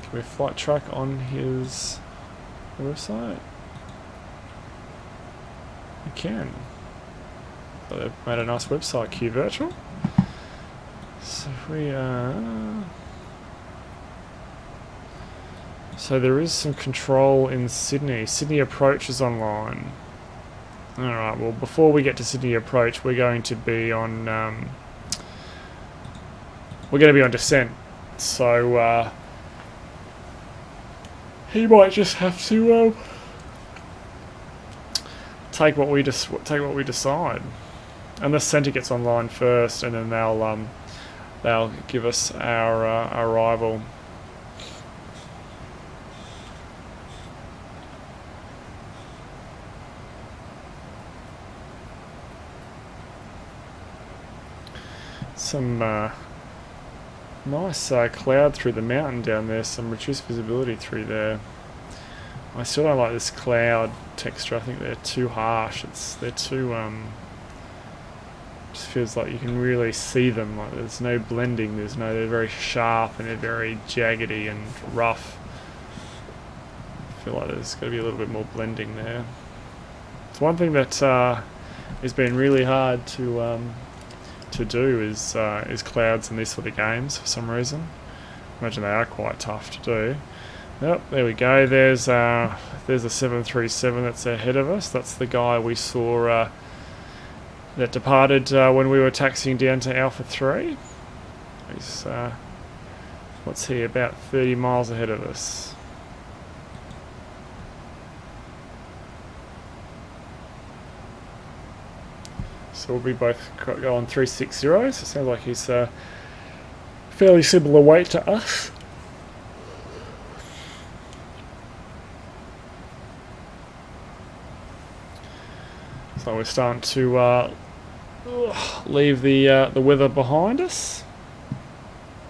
Can we flight track on his website? We can. But they've made a nice website, qvirtual. So if we so there is some control in Sydney. Sydney Approach is online. Alright, well before we get to Sydney Approach we're going to be on we're going to be on descent, so he might just have to take what we decide, unless Centre gets online first, and then they'll give us our arrival. Some nice cloud through the mountain down there, some reduced visibility through there. I still don't like this cloud texture. I think they're too harsh. They're too just feels like you can really see them. Like there's no blending. They're very sharp and they're very jaggedy and rough. I feel like there's got to be a little bit more blending there. It's one thing that has been really hard to do is clouds in these sort of games for some reason. I imagine they are quite tough to do. Yep, there we go. There's a 737 that's ahead of us. That's the guy we saw that departed when we were taxiing down to Alpha 3. He's what's he, about 30 miles ahead of us. So we'll be both go on 360, so it sounds like he's fairly similar weight to us. So we're starting to leave the weather behind us,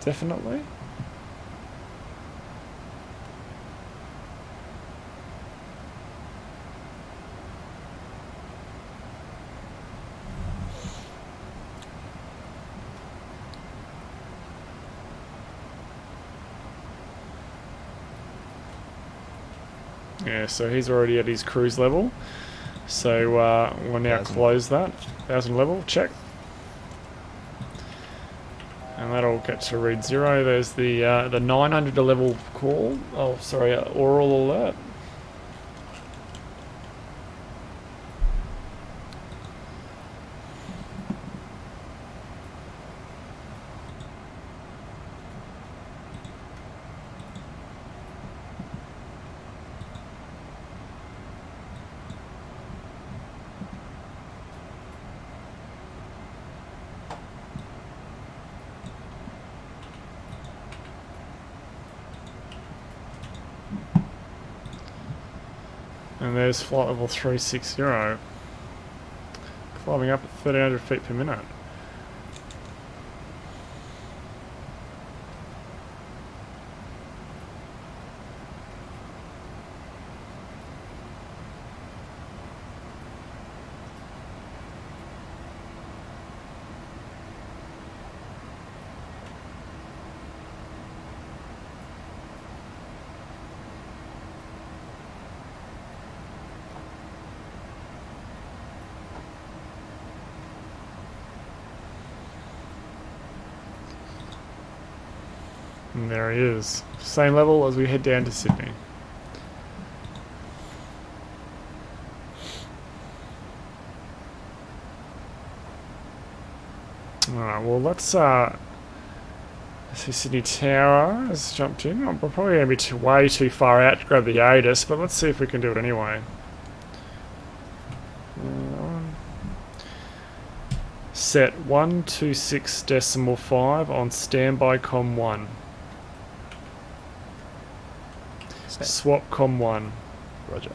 definitely. Yeah, so he's already at his cruise level. So we'll now close that. 1000 level, check. And that'll get to read 0. There's the 900 level call. Oh, sorry, oral alert. And there's flight level 360, climbing up at 1300 feet per minute. And there he is. Same level as we head down to Sydney. Alright, well let's see, Sydney Tower has jumped in. We're probably going to be way too far out to grab the ATIS, but let's see if we can do it anyway. Set 126.5 on standby com 1. Swap com 1. Roger.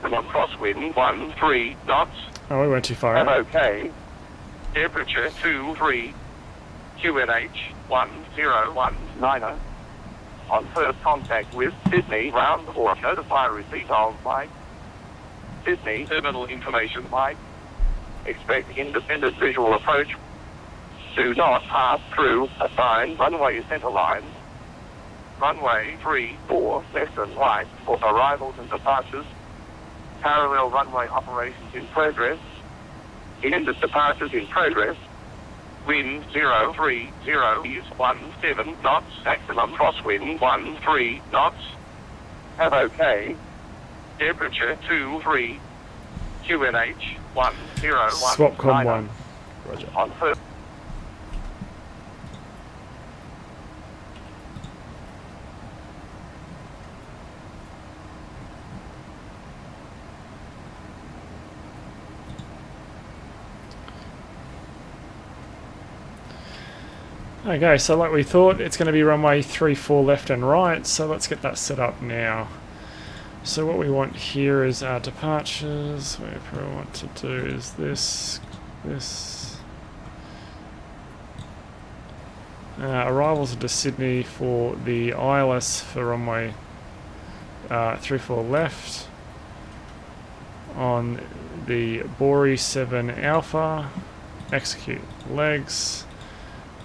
Come on, crosswind 13 knots. Oh, we went too far out. Okay. Temperature 23. QNH 1019. On first contact with Sydney round 4, notify receipt of by Sydney terminal information by. Expect independent visual approach. Do not pass through assigned runway center line. Runway 34 left and right for arrivals and departures. Parallel runway operations in progress. Ended departures in progress. Wind 030 is 17 knots. Maximum crosswind 13 knots. Have okay. Temperature 23. QNH 1019. Swap com 1. Roger. On first. Okay, so like we thought, it's going to be runway 34 left and right, so let's get that set up now. So what we want here is our departures. What we probably want to do is this. Arrivals into Sydney for the ILS for runway 34 left on the Bori 7 Alpha. Execute legs.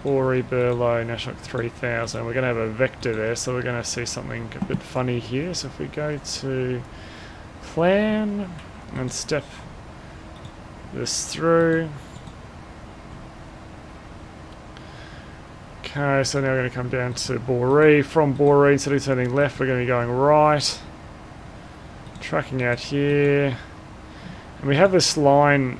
Bori, Burlo, Nashok 3000. We're going to have a vector there, so we're going to see something a bit funny here. So if we go to plan and step this through. Okay, so now we're going to come down to Bori. From Bori, instead of turning left, we're going to be going right. Tracking out here. And we have this line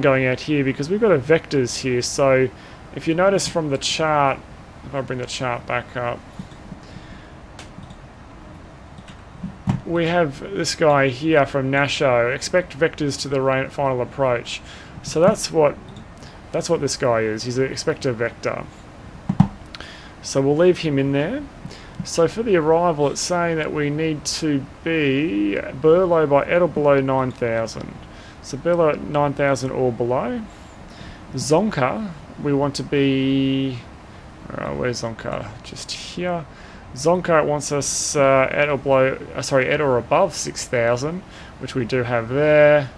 going out here because we've got a vectors here. So if you notice from the chart, if I bring the chart back up, we have this guy here from Nasho, expect vectors to the final approach. So that's what this guy is. He's an expector vector. So we'll leave him in there. So for the arrival, it's saying that we need to be Burlo by at or below 9,000. So Burlo at 9,000 or below. Zonka, we want to be... where's Zonka? Just here. Zonka wants us at or below, at or above 6,000, which we do have there.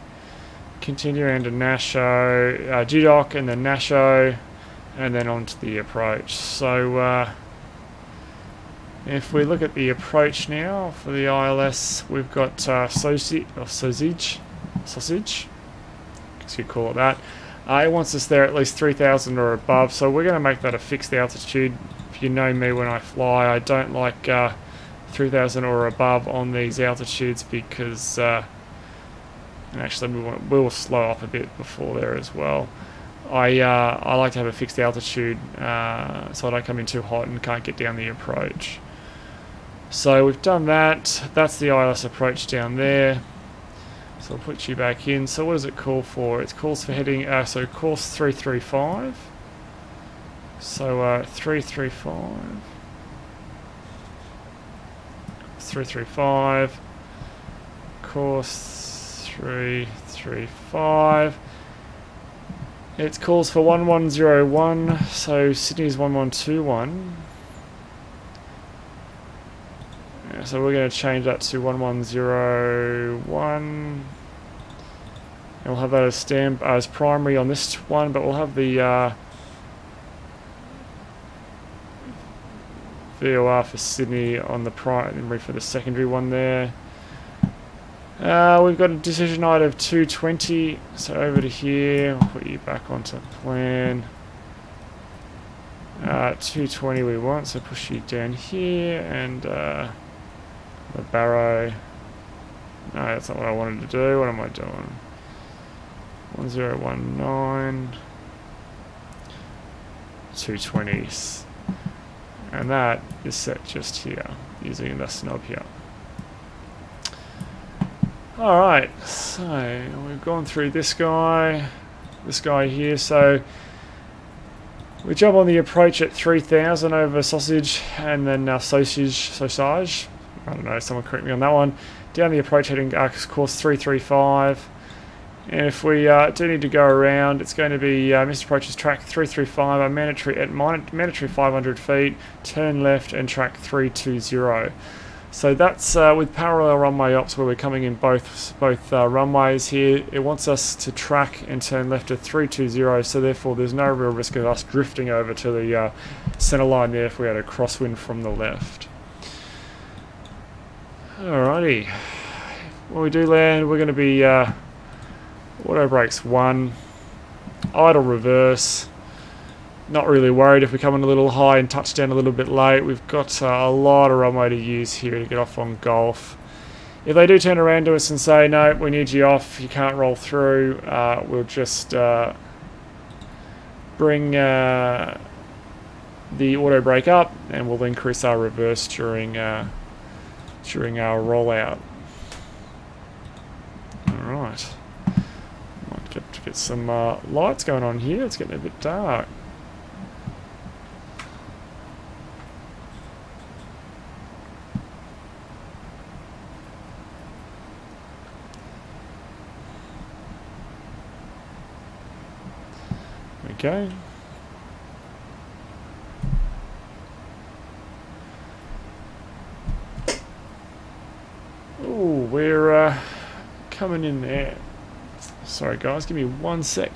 Continuing to Nasho, GDOC and then Nasho, and then on to the approach. So if we look at the approach now for the ILS, we've got sausage, guess you call it that. It wants us there at least 3,000 or above, so we're going to make that a fixed altitude. If you know me when I fly, I don't like 3,000 or above on these altitudes because actually we'll slow up a bit before there as well. I like to have a fixed altitude so I don't come in too hot and can't get down the approach. So we've done that. That's the ILS approach down there. So I'll put you back in. So what does it call for? It calls for heading, so course 335. So 335. Course 335. It calls for 1101, so Sydney's 1121. Yeah, so we're going to change that to 1101. And we'll have that as primary on this one, but we'll have the VOR for Sydney on the primary for the secondary one there. We've got a decision height of 220, so over to here, I'll put you back onto plan. 220 we want, so push you down here, and the barrow. No, that's not what I wanted to do. What am I doing? 1019. 220s. And that is set just here, using this knob here. Alright, so we've gone through this guy here, so we jump on the approach at 3,000 over sausage, and then sausage, I don't know, someone correct me on that one, down the approach heading course 335, and if we do need to go around, it's going to be missed approaches track 335, mandatory 500 feet, turn left, and track 320. So that's with parallel runway ops where we're coming in both runways here. It wants us to track and turn left at 320, so therefore there's no real risk of us drifting over to the center line there if we had a crosswind from the left. Alrighty. When we do land, we're going to be auto brakes 1, idle reverse. Not really worried if we come in a little high and touch down a little bit late. We've got a lot of runway to use here to get off on Golf. If they do turn around to us and say, no, we need you off, you can't roll through, we'll just bring the auto brake up, and we'll increase our reverse during our rollout. Alright. Might get some lights going on here. It's getting a bit dark. go. Oh, we're coming in there. Sorry guys, give me 1 sec.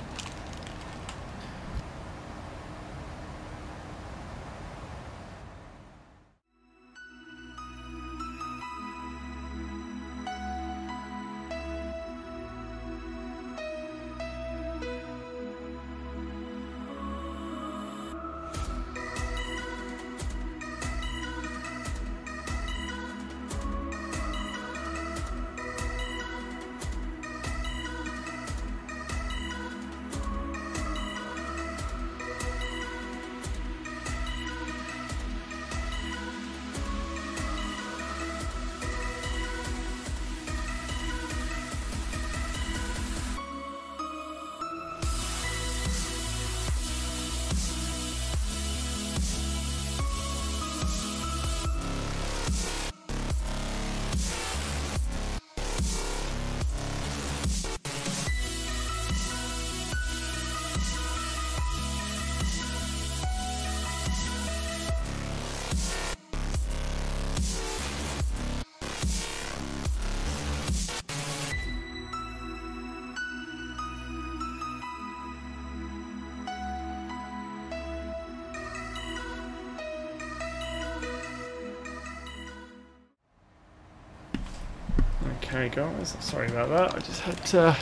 Okay guys, sorry about that. I just had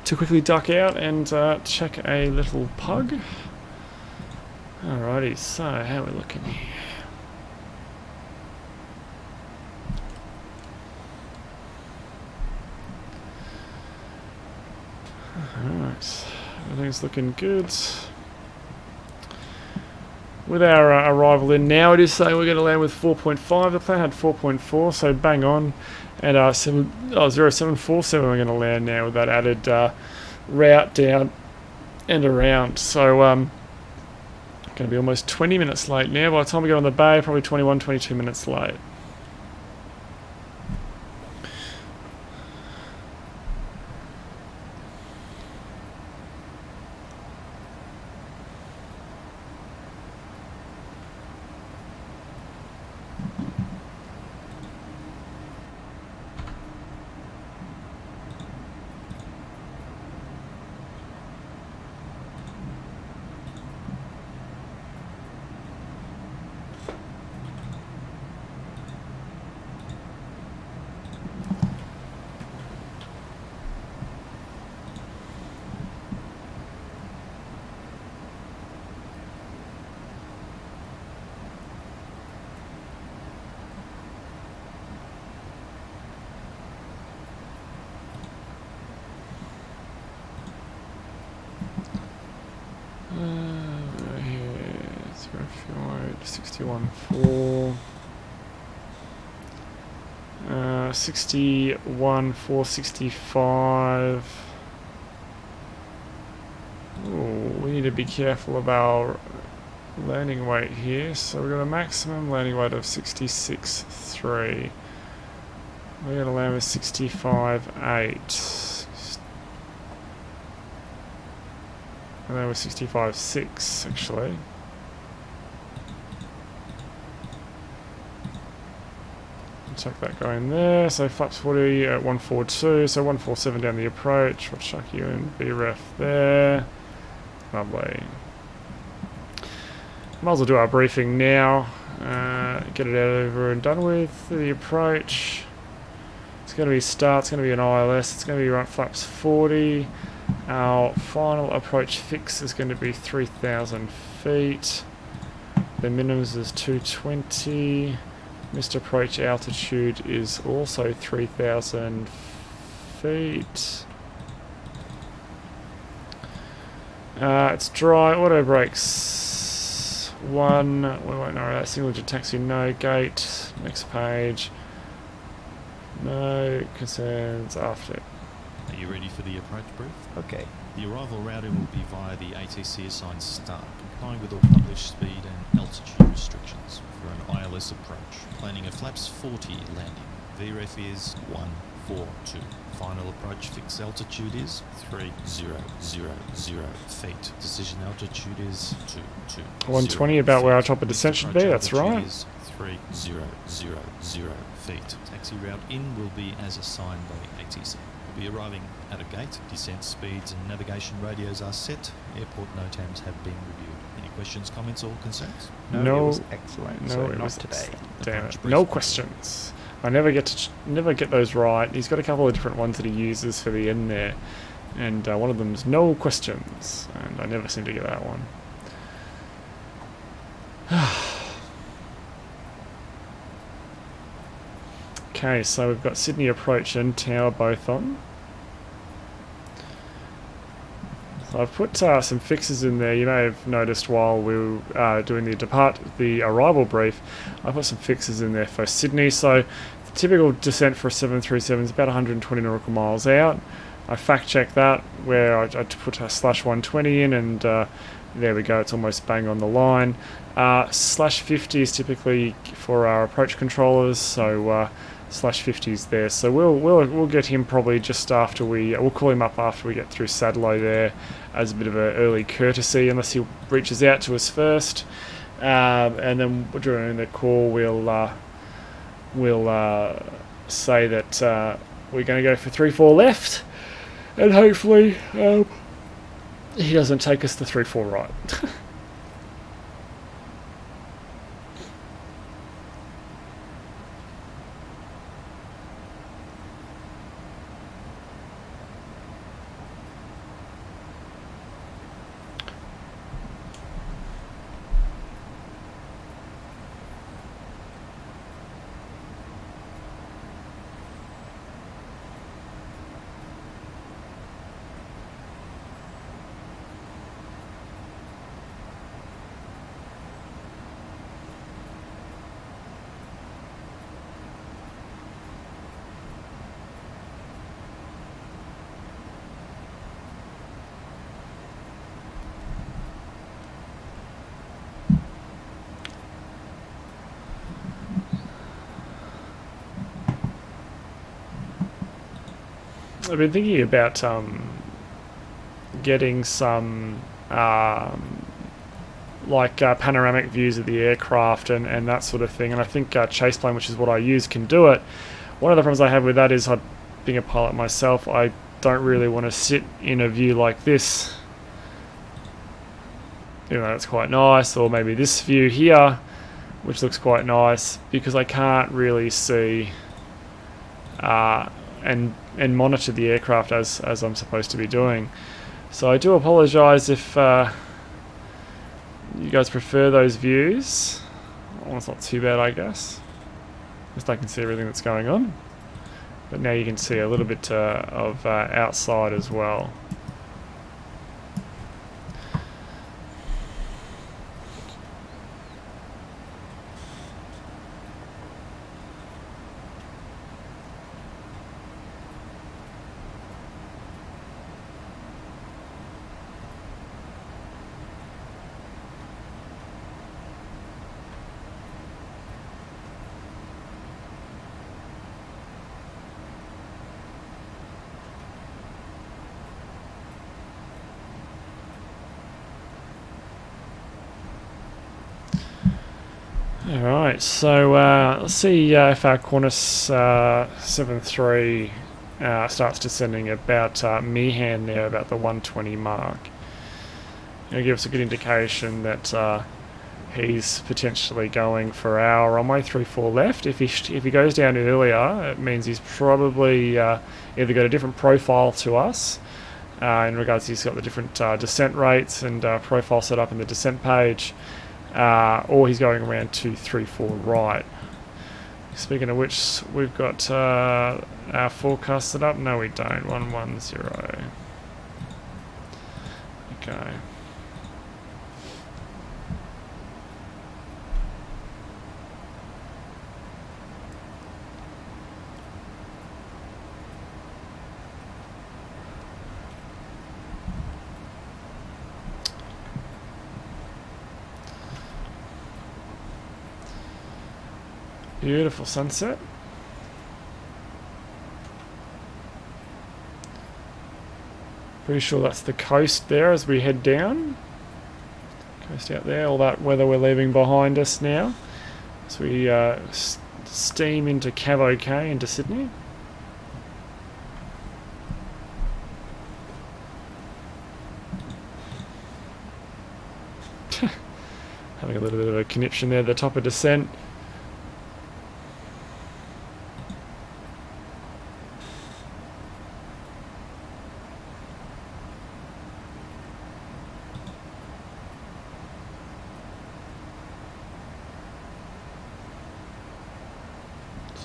to quickly duck out and check a little pug. Alrighty, so how are we looking here? Alright, everything's looking good. With our arrival in now, it is saying we're going to land with 4.5. The plan had 4.4, so bang on. And 0747 we're going to land now with that added route down and around. So going to be almost 20 minutes late now. By the time we get on the bay, probably 21, 22 minutes late. Here, 61.4, 61.465. Ooh, we need to be careful of our landing weight here. So we've got a maximum landing weight of 66.3. We're going to land with 65.8. And then we're 65.6 actually. Check that going there. So flaps 40 at 142, so 147 down the approach. We'll chuck you in VREF there. Lovely. Might as well do our briefing now. Get it over and done with. The approach. It's going to be start. It's going to be an ILS. It's going to be right flaps 40. Our final approach fix is going to be 3,000 feet. The minimums is 220. Missed approach altitude is also 3,000 feet. It's dry. Auto brakes 1. We won't know that. Single engine taxi, no gate. Next page. No concerns after. Are you ready for the approach brief? Okay. The arrival routing will be via the ATC assigned start, complying with all published speed and altitude restrictions for an ILS approach. Planning a flaps 40 landing. VREF is v4.2. Final approach fix altitude is 3000 feet. Decision altitude is 220. 120, about where our top of descent should be, that's right. Is 3000 feet. Taxi route in will be as assigned by ATC. We'll be arriving at a gate. Descent speeds and navigation radios are set. Airport NOTAMs have been reviewed. Any questions, comments, or concerns? No, it was excellent. No, so it not was today. damn it. No questions. I never get those right. He's got a couple of different ones that he uses for the end there, and one of them's no questions, and I never seem to get that one. Okay, so we've got Sydney Approach and Tower both on. So I've put some fixes in there. You may have noticed while we were doing the arrival brief, I put some fixes in there for Sydney. So the typical descent for a 737 is about 120 nautical miles out. I fact checked that where I put a /120 in, and there we go, it's almost bang on the line. /50 is typically for our approach controllers, so /50 is there. So we'll get him probably just after we'll call him up after we get through Sadlo there as a bit of an early courtesy, unless he reaches out to us first. And then during the call we'll say that we're going to go for 3-4 left, and hopefully he doesn't take us to 3-4 right. I've been thinking about getting some panoramic views of the aircraft and that sort of thing, and I think Chase Plane, which is what I use, can do it. One of the problems I have with that is, being a pilot myself, I don't really want to sit in a view like this, even though it's quite nice, or maybe this view here, which looks quite nice, because I can't really see and monitor the aircraft as I'm supposed to be doing. So I do apologise if you guys prefer those views. Well, it's not too bad, I guess. At least I can see everything that's going on. But now you can see a little bit of outside as well. Alright, so let's see if our Qantas 7.3 starts descending about Meehan there, about the 120 mark. It'll give us a good indication that he's potentially going for our runway 34 left. If he goes down earlier, it means he's probably either got a different profile to us, in regards to he's got the different descent rates and profile set up in the descent page, or he's going around 234 right. Speaking of which, we've got our forecast set up. No, we don't. 110. Okay. Beautiful sunset. Pretty sure that's the coast there as we head down. Coast out there, all that weather we're leaving behind us now. So we steam into Cavo K, into Sydney. Having a little bit of a conniption there at the top of descent.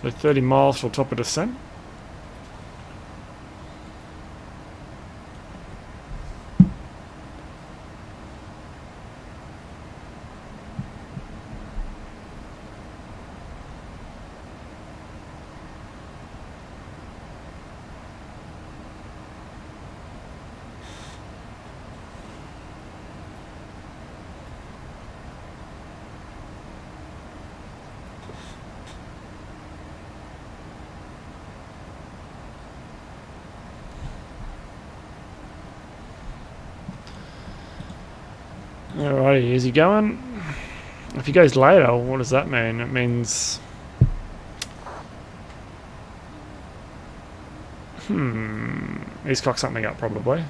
So 30 miles till top of descent. Alrighty, is he going? If he goes later, what does that mean? It means... he's cocked something up probably.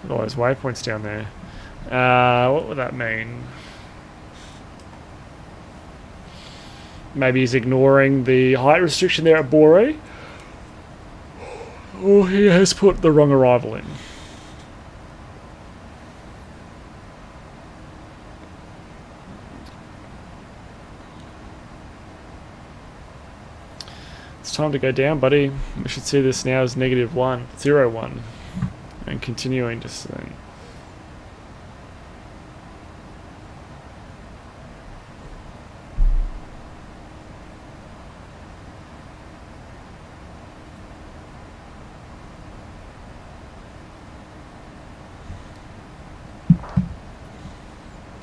With all those waypoints down there. What would that mean? Maybe he's ignoring the height restriction there at Boree. Or he has put the wrong arrival in. It's time to go down, buddy. We should see this now as -1, 0-1, and continuing descent.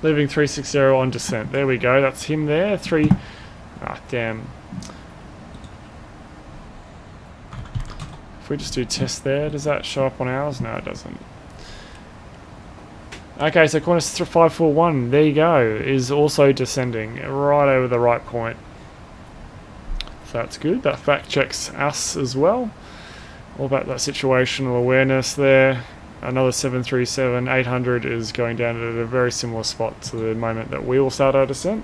Leaving 360 on descent. There we go. That's him there. Damn. If we just do test there, does that show up on ours? No, it doesn't. Okay, so Qantas 541, there you go, is also descending right over the right point. So that's good. That fact checks us as well. All about that situational awareness there. Another 737-800 is going down at a very similar spot to the moment that we will start our descent.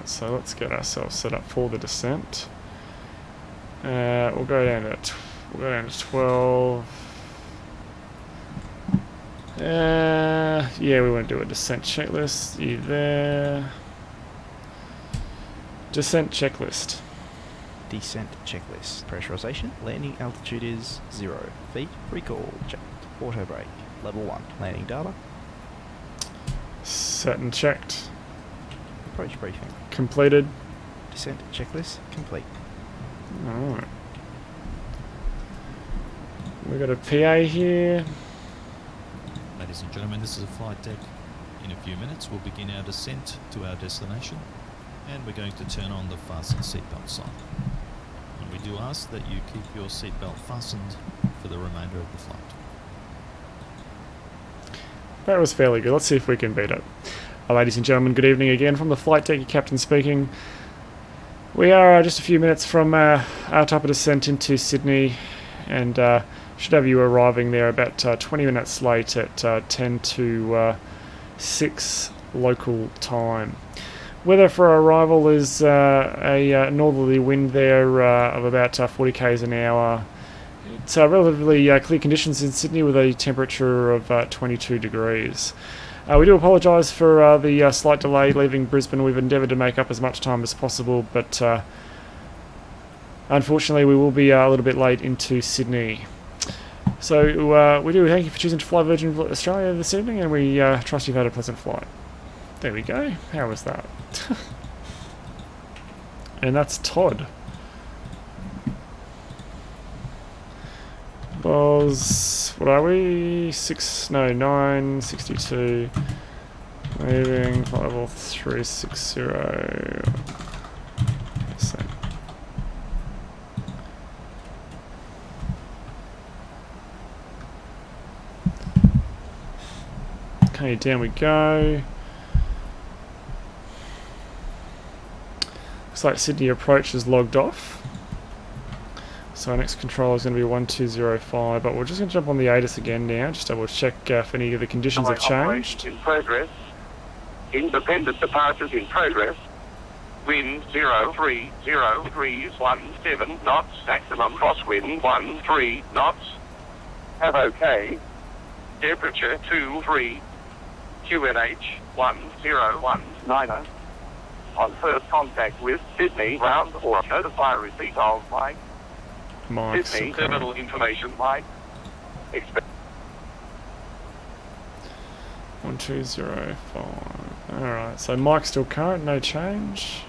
So let's get ourselves set up for the descent. We'll go down to 12. Yeah, we want to do a descent checklist. You there? Descent checklist. Descent checklist. Pressurization. Landing altitude is 0 feet. Recall checked. Auto brake. Level 1. Landing data. Set and checked. Approach briefing. Completed. Descent checklist complete. Alright. We've got a PA here. Ladies and gentlemen, this is a flight deck. In a few minutes, we'll begin our descent to our destination, and we're going to turn on the fasten seatbelt sign. And we do ask that you keep your seatbelt fastened for the remainder of the flight. That was fairly good. Let's see if we can beat it. Ladies and gentlemen, good evening again from the flight deck. Your captain speaking. We are just a few minutes from our type of descent into Sydney, and should have you arriving there about 20 minutes late at 10 to 6 local time. Weather for our arrival is a northerly wind there of about 40 k's an hour. It's relatively clear conditions in Sydney with a temperature of 22 degrees. We do apologise for the slight delay leaving Brisbane. We've endeavoured to make up as much time as possible, but unfortunately we will be a little bit late into Sydney. So we do thank you for choosing to fly Virgin Australia this evening, and we trust you've had a pleasant flight. There we go. How was that? And that's Todd. was, what are we? 962. Leaving 54360. Okay, down we go. Looks like Sydney approach is logged off. So our next controller is going to be 1205, but we're just going to jump on the ATIS again now, just double check if any of the conditions have changed. In progress. Independent departures in progress. Wind 03017 knots. Maximum crosswind 13 knots. Have OK. Temperature 23. QNH 10190. On first contact with Sydney round or notify receipt of Mike. Sydney terminal information Mike. Expect 1205. Alright, so Mike's still current, no change.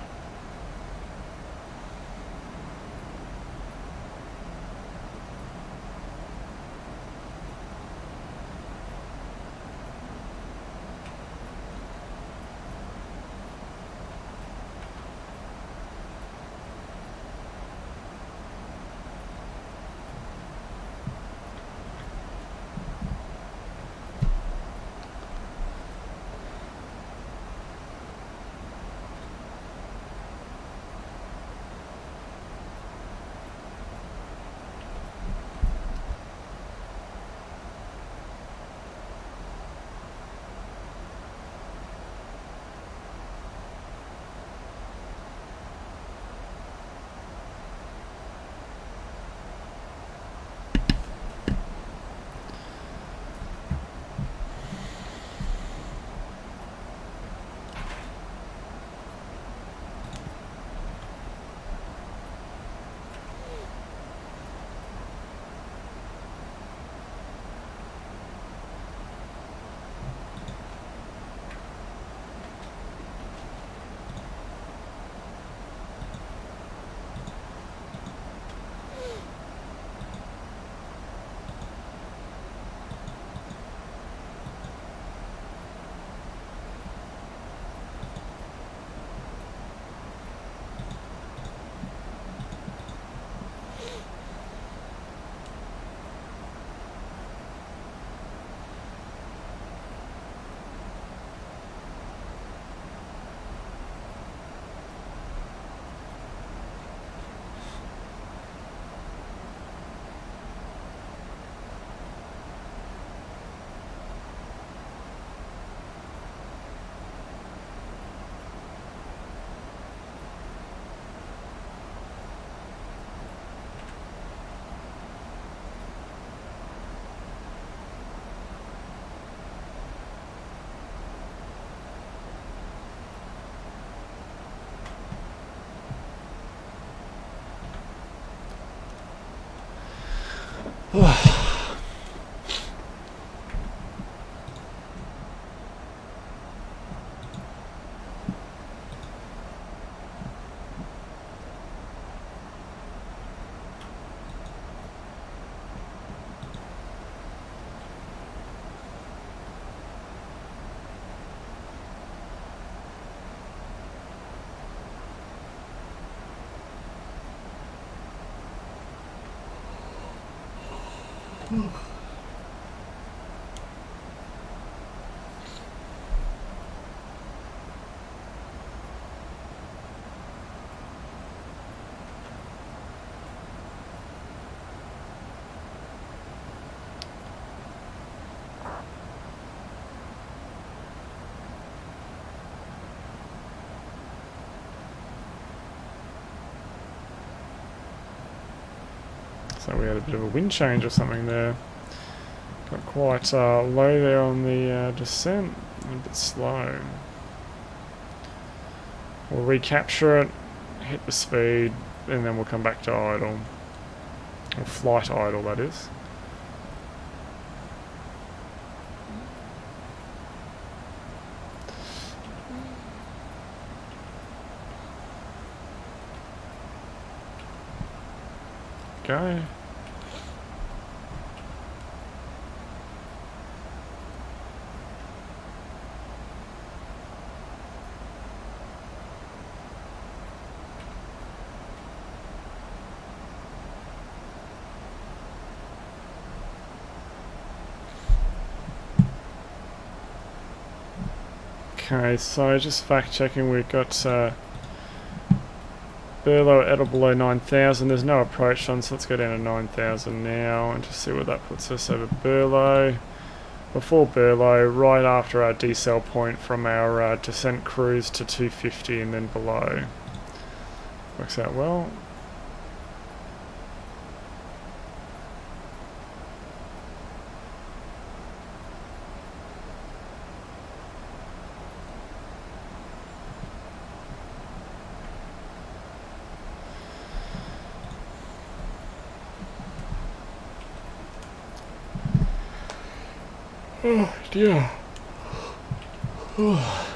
So we had a bit of a wind change or something there. Got quite low there on the descent, a bit slow. We'll recapture it, hit the speed, and then we'll come back to idle. Or flight idle, that is. Go. Okay, so just fact checking, we've got Burlo at or below 9,000. There's no approach on, so let's go down to 9,000 now and just see what that puts us over Burlo. Before Burlo, right after our decel point from our descent cruise to 250 and then below. Works out well. Oh dear. Oh.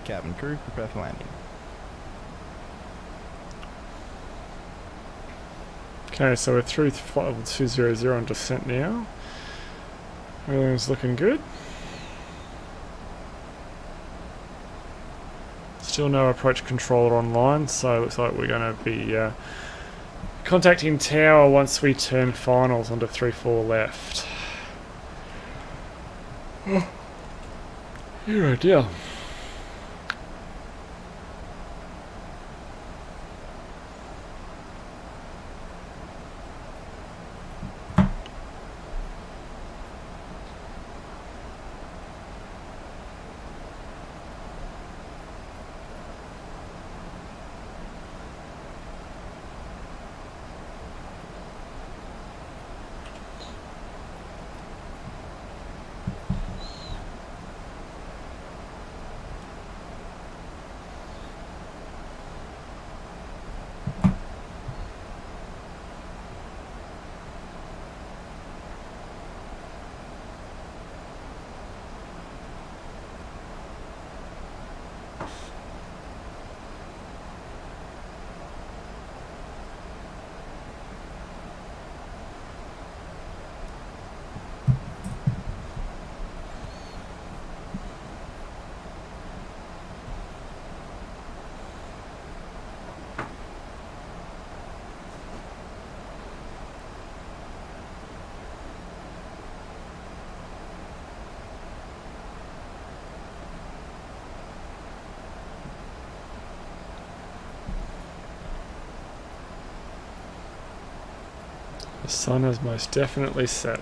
Cabin crew, prepare for landing. Okay, so we're through flight level 200 on descent now. Everything's looking good. Still no approach controller online, so it looks like we're going to be contacting tower once we turn finals onto 3-4 left. Oh, dear, oh dear. The sun has most definitely set.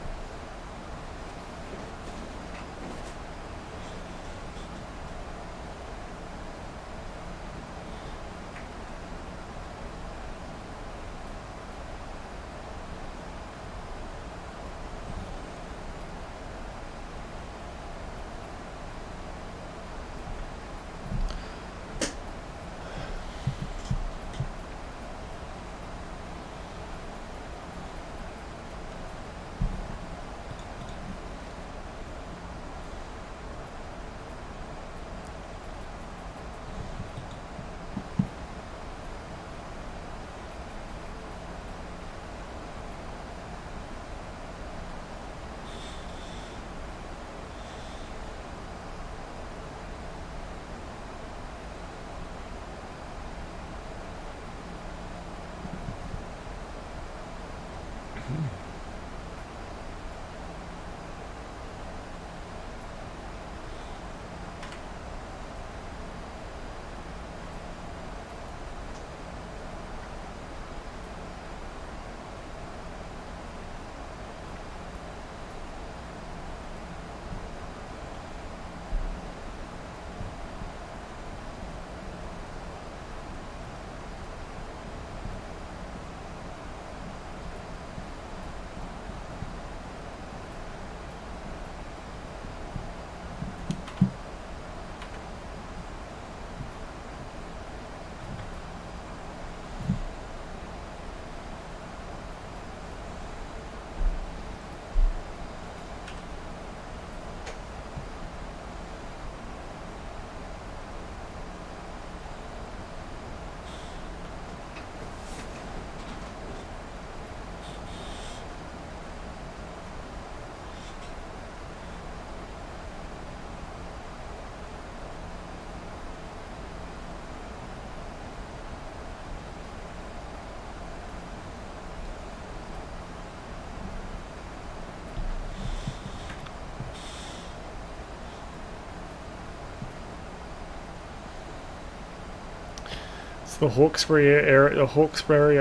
the Hawkesbury area, Hawkesbury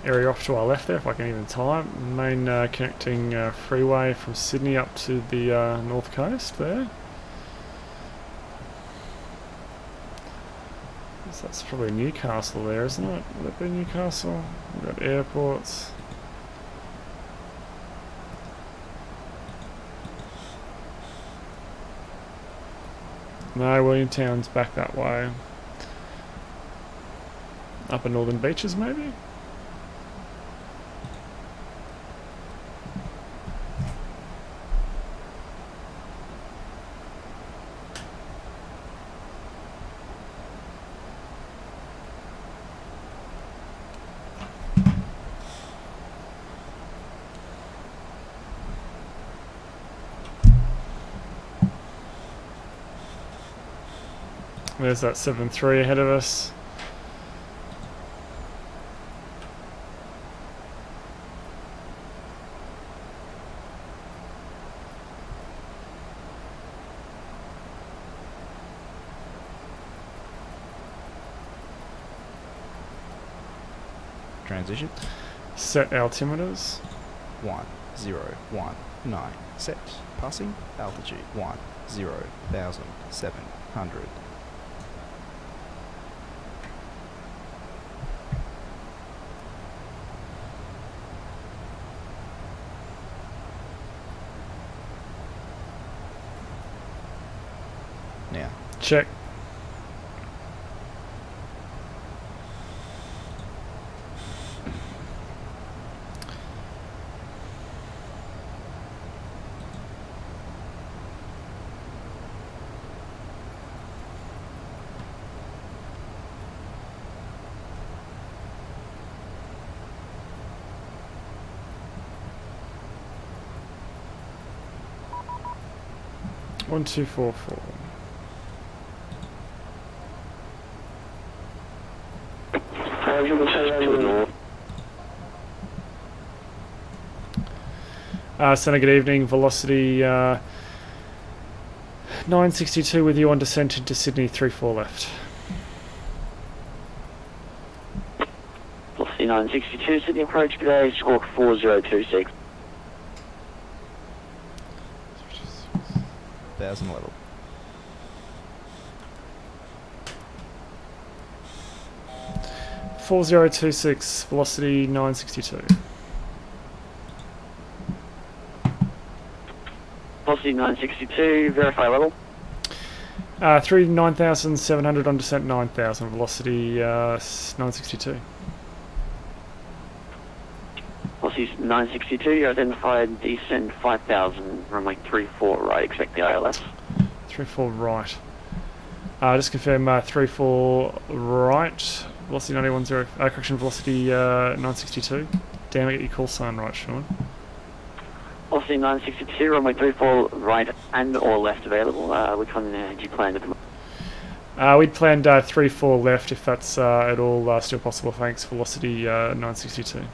area off to our left there, if I can even time. Main connecting freeway from Sydney up to the north coast there. So that's probably Newcastle there, isn't it? Would that be Newcastle? We've got airports. No, Williamtown's back that way. Upper Northern Beaches, maybe? There's that 7-3 ahead of us. Transition. Set altimeters. 1019. Set. Passing. Altitude 10,700. Now. Check. One, 2, 4, 4. Senna, good evening. Velocity 962 with you on descent into Sydney, 3-4 left. Velocity 962, Sydney approach, today, squawk 4026. 1000 level. .4026, velocity 962. Velocity 962, verify level. 9,700 on descent, 9,000, velocity 962. Velocity 962, you identified descent 5,000, runway 34 right, expect the ILS. 34 right. Just confirm 34 right, velocity 910, correction, velocity 962. Damn it, get your call sign right, Sean. Velocity 962, runway 34 right and or left available. Which one did you plan at the moment? We'd planned 3-4 left, if that's at all still possible, thanks. Velocity 962.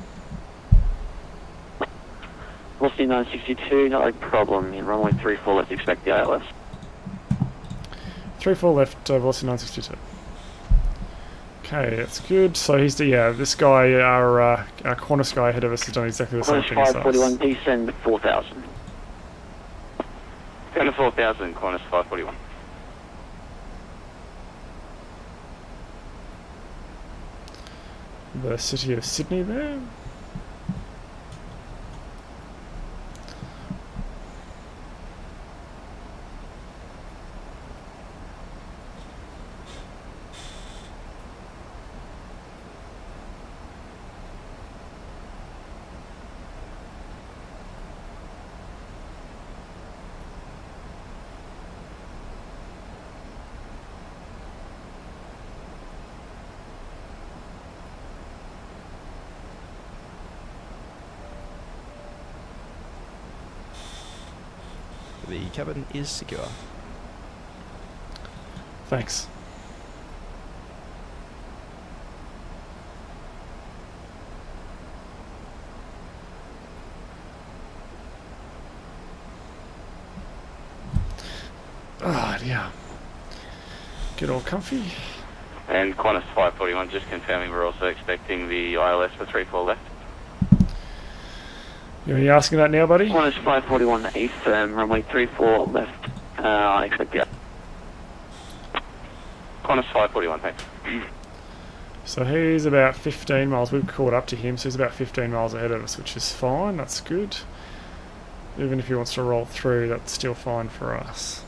Velocity 962, not a problem. In runway 34 left, expect the ILS. 3-4 left, velocity 962. Okay, that's good. So he's this guy, our Qantas guy ahead of us has done exactly the same thing as us. 541, descend 4,000. Down to 4,000, Qantas 541. The city of Sydney there. The cabin is secure. Thanks. Ah, yeah. Get all comfy. And Qantas 541, just confirming we're also expecting the ILS for 34 left. Are you asking that now, buddy? Qantas 541 East, runway 34 left. I expect the Qantas 541, thanks. So he's about 15 miles. We've caught up to him, so he's about 15 miles ahead of us, which is fine. That's good. Even if he wants to roll through, that's still fine for us.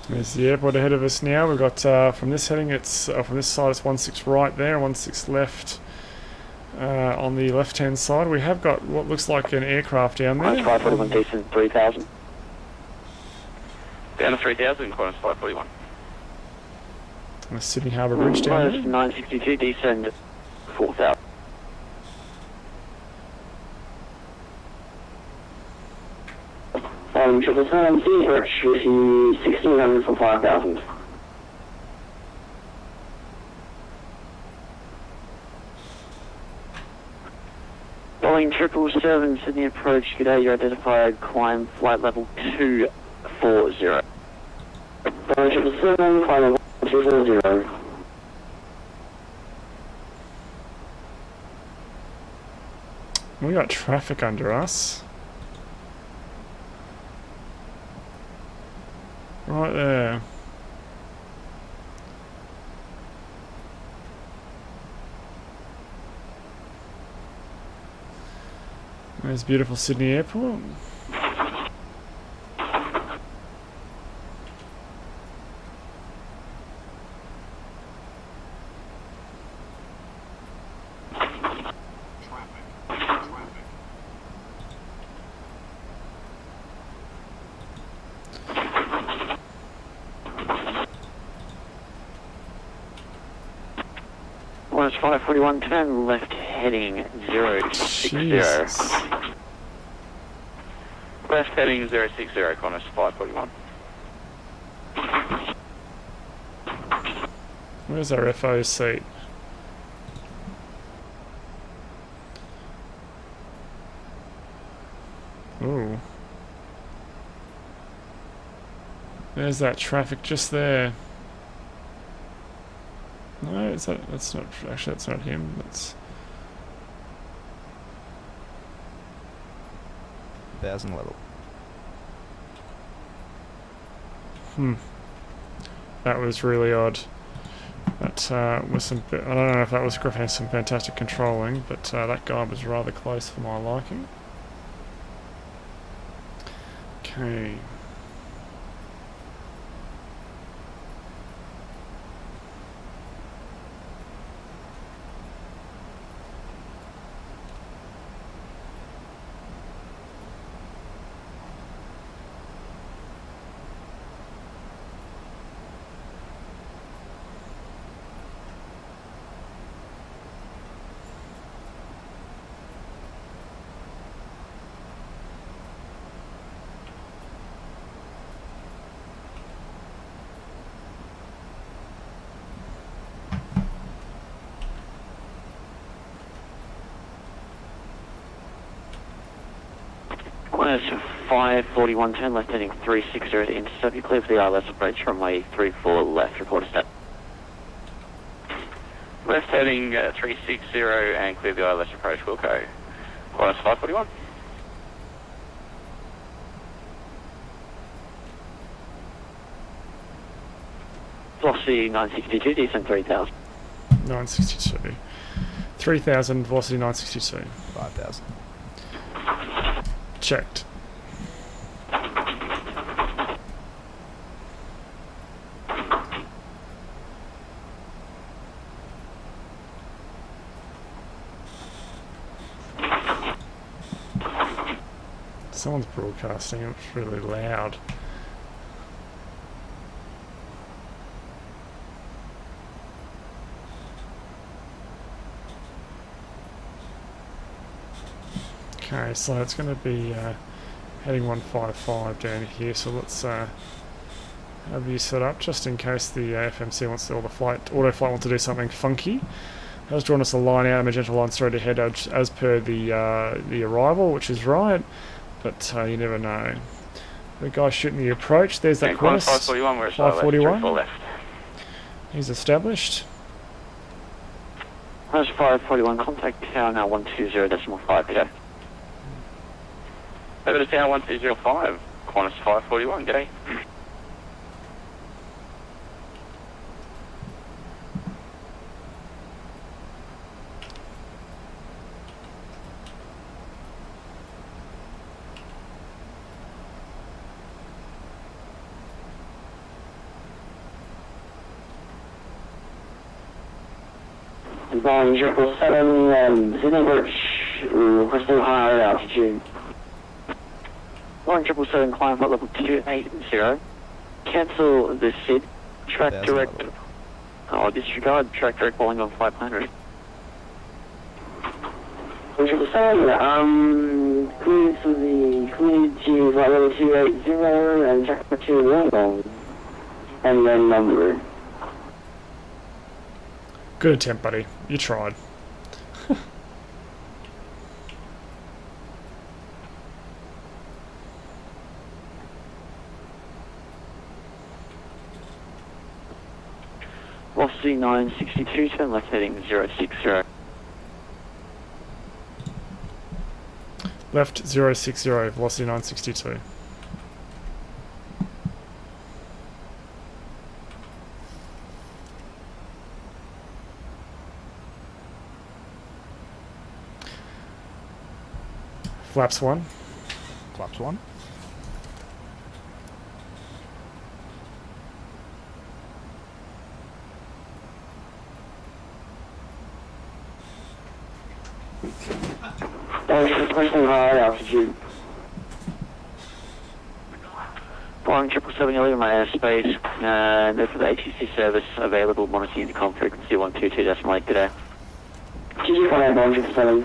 There's the airport ahead of us now. We've got from this heading, it's from this side, it's 16 right there, 16 left. On the left-hand side, we have got what looks like an aircraft down there. Qantas 541 decent 3000. Down to 3000, Qantas 541. On the Sydney Harbour Bridge down Qantas there. 962 descend 4000. Triple seven, approach with you 1600 for 5000. Boeing 777, Sydney approach, g'day, you're identified, climb flight level 240. Boeing 777, climb level 240. We got traffic under us. Right there. There's beautiful Sydney Airport. Qantas 541, turn left heading 060. Jesus. Left heading 060, Qantas 541. Where's our FO seat? Ooh. There's that traffic just there. No, that's not actually, that's not him. That's 1000 level. That was really odd. That was some. I don't know if that was Griffin has some fantastic controlling, but that guy was rather close for my liking. Okay. Qantas 541, turn left heading 360 to intercept. You clear for the ILS approach, runway 34 left, report a step. Left heading 360 and clear the ILS approach, Wilco. Qantas 541. Velocity 962, descend 3000. 962. 3000, velocity 962. 5000. Checked. Someone's broadcasting, it's really loud. Okay, so it's going to be heading 155 down here, so let's have you set up just in case the FMC wants to, or the auto flight wants to do something funky. Has drawn us a line out, a magenta line straight ahead as per the arrival, which is right, but you never know. The guy shooting the approach, there's that Qantas, 541, we're 541. left. He's established. That's 541, contact tower now 120.5, g'day. Over to tower 1205, Qantas 541, g'day. Boeing 777, Sydney Birch, requesting higher altitude. Boeing 777, climb at level 280. Cancel the SID. Track direct. Disregard track direct Boeing on 500. Boeing 777, clear to the clear to flight level 280 and track for 2 and then number. Good attempt, buddy. You tried. Velocity 962, turn left heading 060. Left 060, velocity 962. Flaps 1. Flaps 1. Requesting higher altitude. Boeing 777, you're leaving my airspace. No for the ATC service available, monitor intercom frequency 122.8 today. GG for Boeing 777.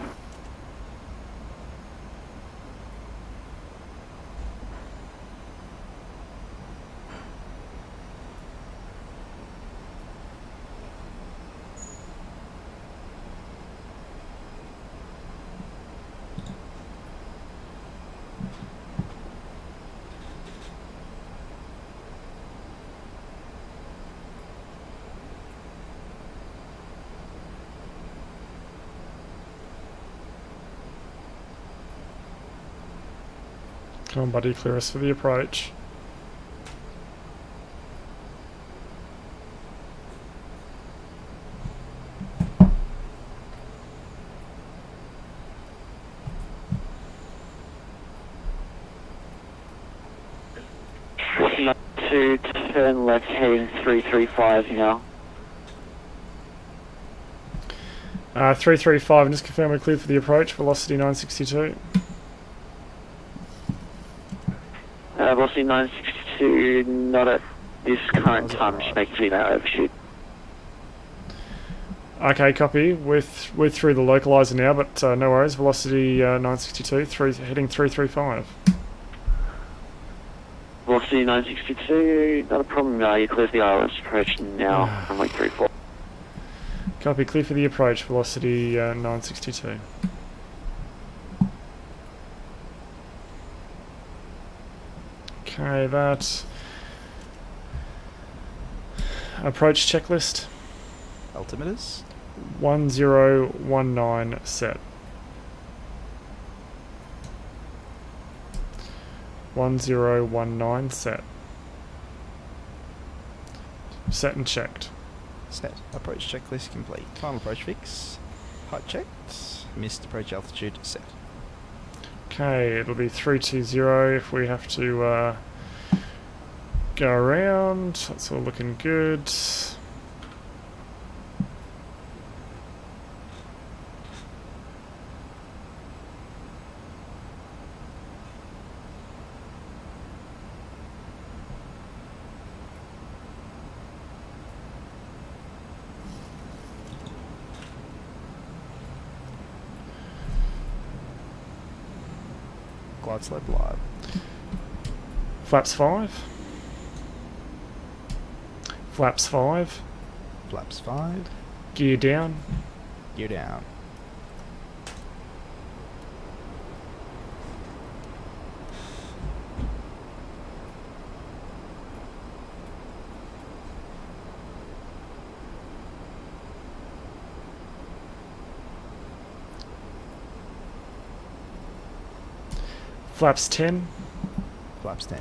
Come on, buddy, clear us for the approach. To turn left heading 335 now. 335, and just confirm we're cleared for the approach, velocity 962. Velocity 962, not at this current time, just making sure that overshoot. Okay, copy. We're through the localizer now, but no worries. Velocity 962, heading 335. Velocity 962, not a problem. You clear the ILS approach now, runway 34. Copy, clear for the approach, velocity 962. Okay, that approach checklist. Altimeters. 1019 set. 1019 set. Set and checked. Set. Approach checklist complete. Final approach fix. Height checked. Missed approach altitude set. Okay, it'll be 320 if we have to go around. That's all looking good. glide slope live. Flaps 5. Flaps 5. Flaps 5. Gear down. Gear down. Flaps 10. Flaps 10.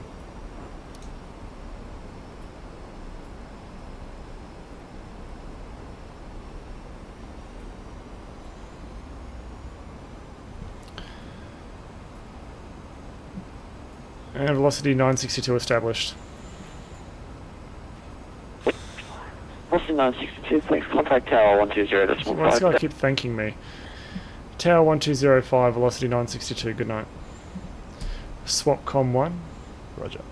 And velocity 962 established. Boston 962, thanks. Contact Tower 120.5. Why does this guy keep thanking me? Tower 1205, velocity 962, good night. Swap com 1. Roger.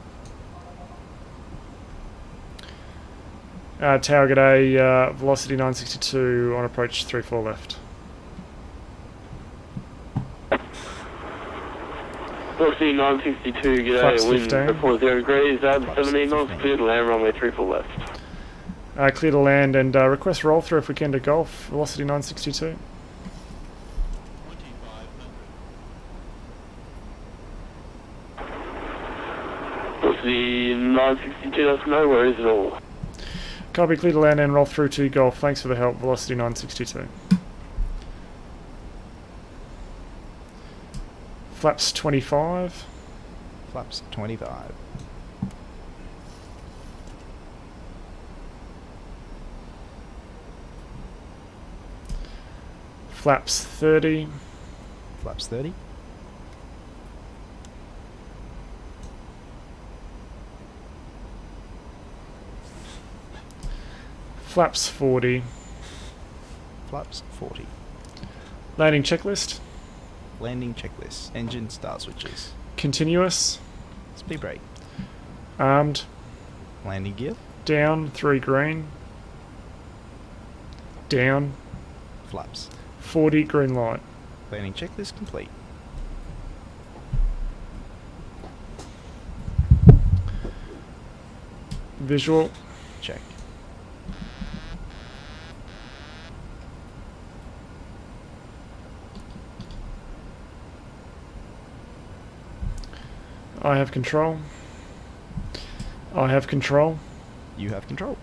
Tower g'day, velocity 962 on approach 34 left. Velocity 962, Flaps g'day, wind 15. report 0 degrees, Flaps 17 knots, 15. clear to land, runway 34 left. Clear to land and request roll through if we can to Golf, velocity 962. Velocity 962, that's no worries at all. Copy, clear to land and roll through to Golf. Thanks for the help, velocity 962. Flaps 25. Flaps 25. Flaps 30. Flaps 30. Flaps 40. Flaps 40. Landing checklist. Landing checklist. Engine start switches. Continuous. Speed brake. Armed. Landing gear. Down 3 green. Down. Flaps. 40 green light. Landing checklist complete. Visual. Check. I have control. I have control. You have control.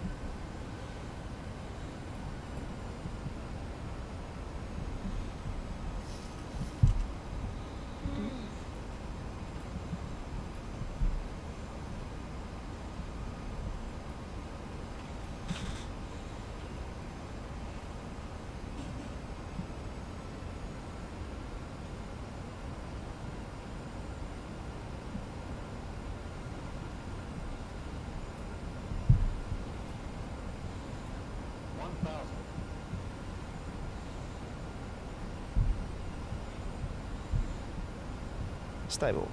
Stable.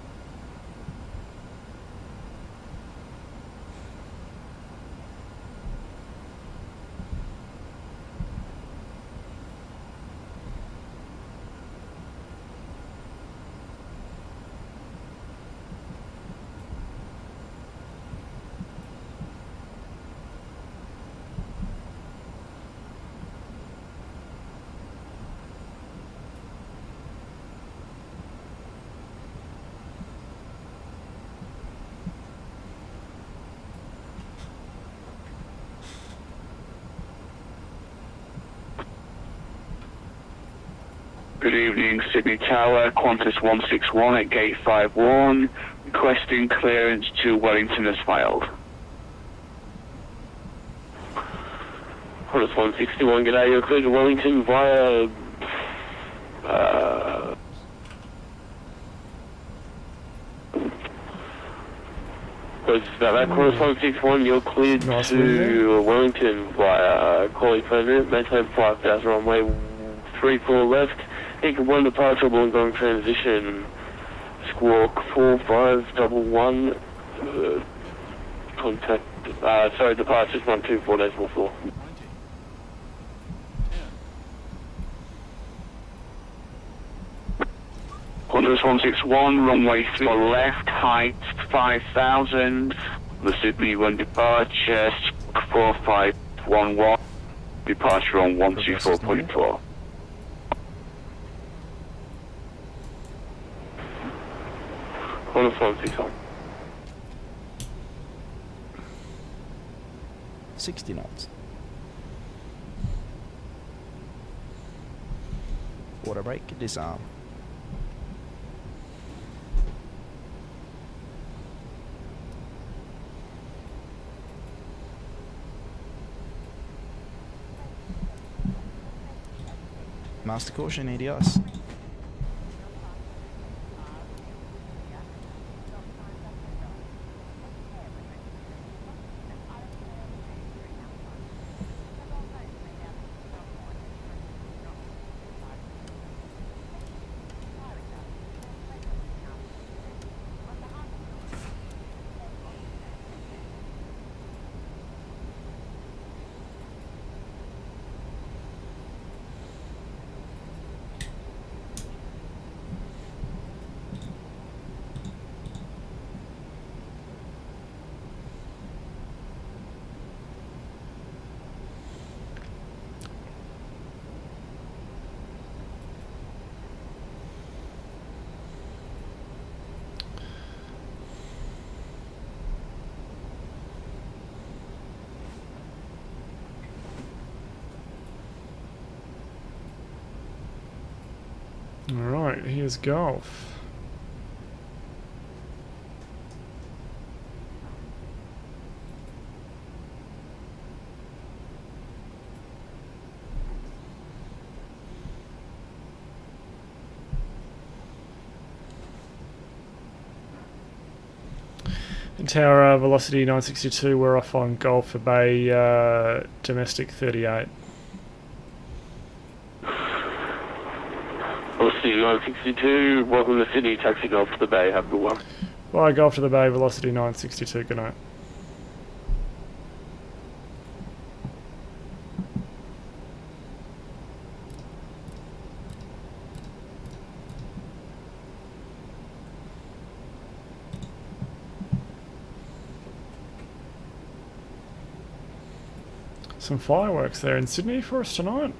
Good evening, Sydney Tower, Qantas 161 at gate 51, requesting clearance to Wellington as filed. Qantas 161, g'day, you're cleared to Wellington via... Qantas 161, you're cleared to Wellington via Corley Permanent, maintain 5000 runway 34 left. Eagle 1 departure, will going transition. Squawk 4511. Contact. Sorry, departures 124.4. Qantas Cirrus 161, runway 3 left, height 5,000. The Sydney 1 departure, 4511, departure on 124.4. On the phone, please. 60 knots. Water brake, disarm. Master caution, EDIs. Alright, here's golf. Tower velocity 962, we're off on Golf for Bay, domestic 38. Velocity 962, welcome to Sydney, taxi Golf to the Bay, have a good one. Bye, Golf to the Bay, velocity 962, good night. Some fireworks there in Sydney for us tonight.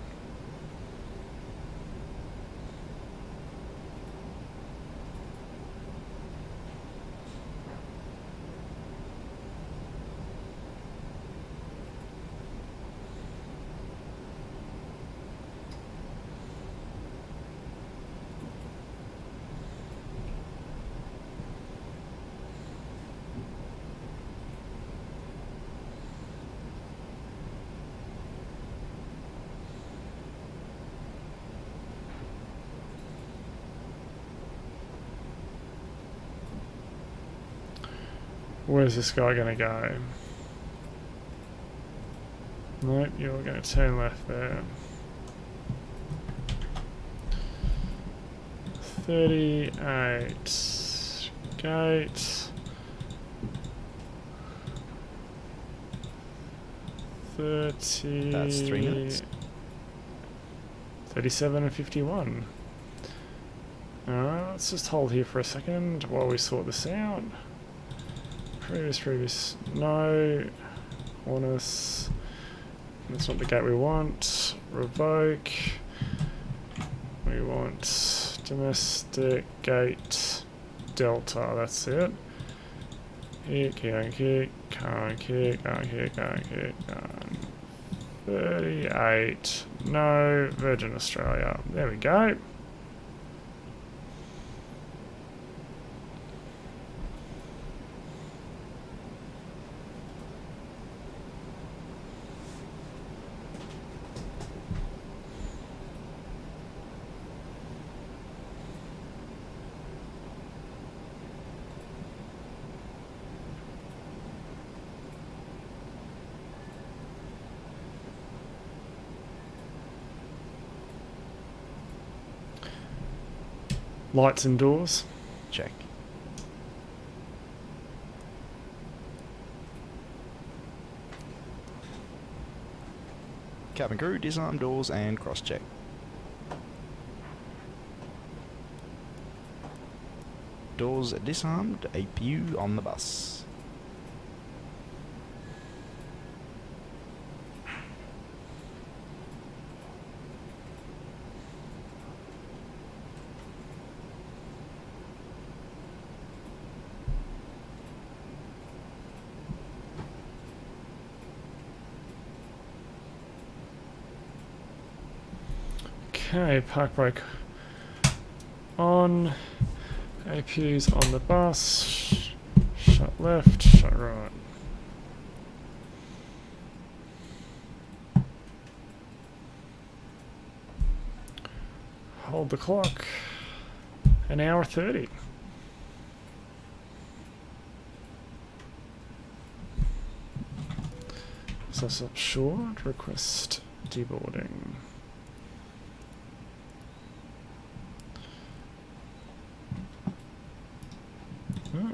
Where's this guy gonna go? Nope, you're gonna turn left there. 38 gate. 30. That's 3 minutes. 37 and 51. Alright, let's just hold here for a second while we sort this out. Previous, no. Honest. That's not the gate we want. Revoke. We want domestic gate delta, that's it. Kick, can't kick, can't kick, can't kick, can't kick, 38, no, Virgin Australia. There we go. Lights and doors. Check. Cabin crew, disarm doors and cross-check. doors disarmed, APU on the bus. Okay, park brake on, APU's on the bus, shut left, shut right. Hold the clock, an hour 30. So up short, request deboarding. Oh.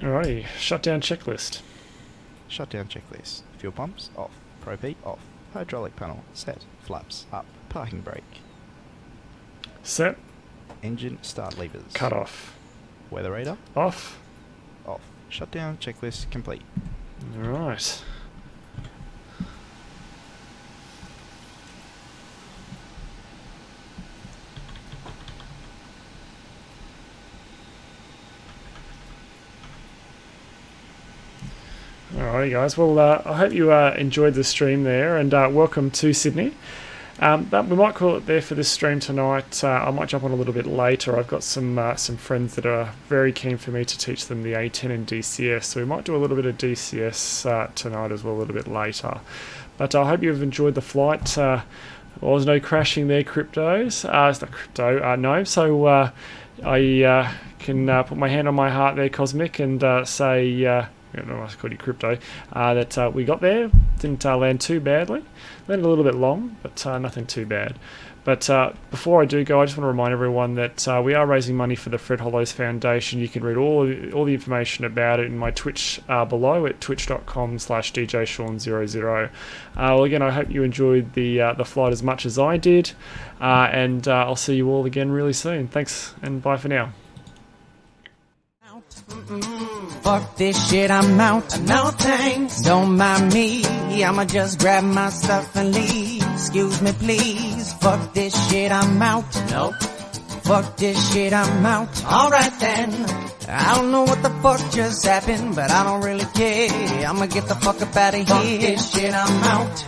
Alrighty, shutdown checklist. Shutdown checklist. Fuel pumps off. Prepar3d off. Hydraulic panel set. Flaps up. Parking brake. Set. Engine start levers. Cut off. Weather radar Off. off. Shutdown checklist complete. Alright. Alrighty guys, well I hope you enjoyed the stream there, and welcome to Sydney. But we might call it there for this stream tonight. I might jump on a little bit later. I've got some friends that are very keen for me to teach them the A10 and DCS, so we might do a little bit of DCS tonight as well, a little bit later. But I hope you've enjoyed the flight. There was no crashing there, cryptos. It's not crypto, no. So I can put my hand on my heart there, Cosmic, and say, I don't know, I called you crypto, that we got there. Didn't land too badly. Landed a little bit long, but nothing too bad. But before I do go, I just want to remind everyone that we are raising money for the Fred Hollows Foundation. You can read all the information about it in my Twitch below at twitch.com/DJSean00. Well, again, I hope you enjoyed the flight as much as I did, and I'll see you all again really soon. Thanks, and bye for now. Fuck this shit, I'm out. No thanks. Don't mind me. I'ma just grab my stuff and leave. Excuse me, please. Fuck this shit, I'm out. Nope. Fuck this shit, I'm out. Alright then. I don't know what the fuck just happened, but I don't really care. I'ma get the fuck up out of here. Fuck this shit, I'm out.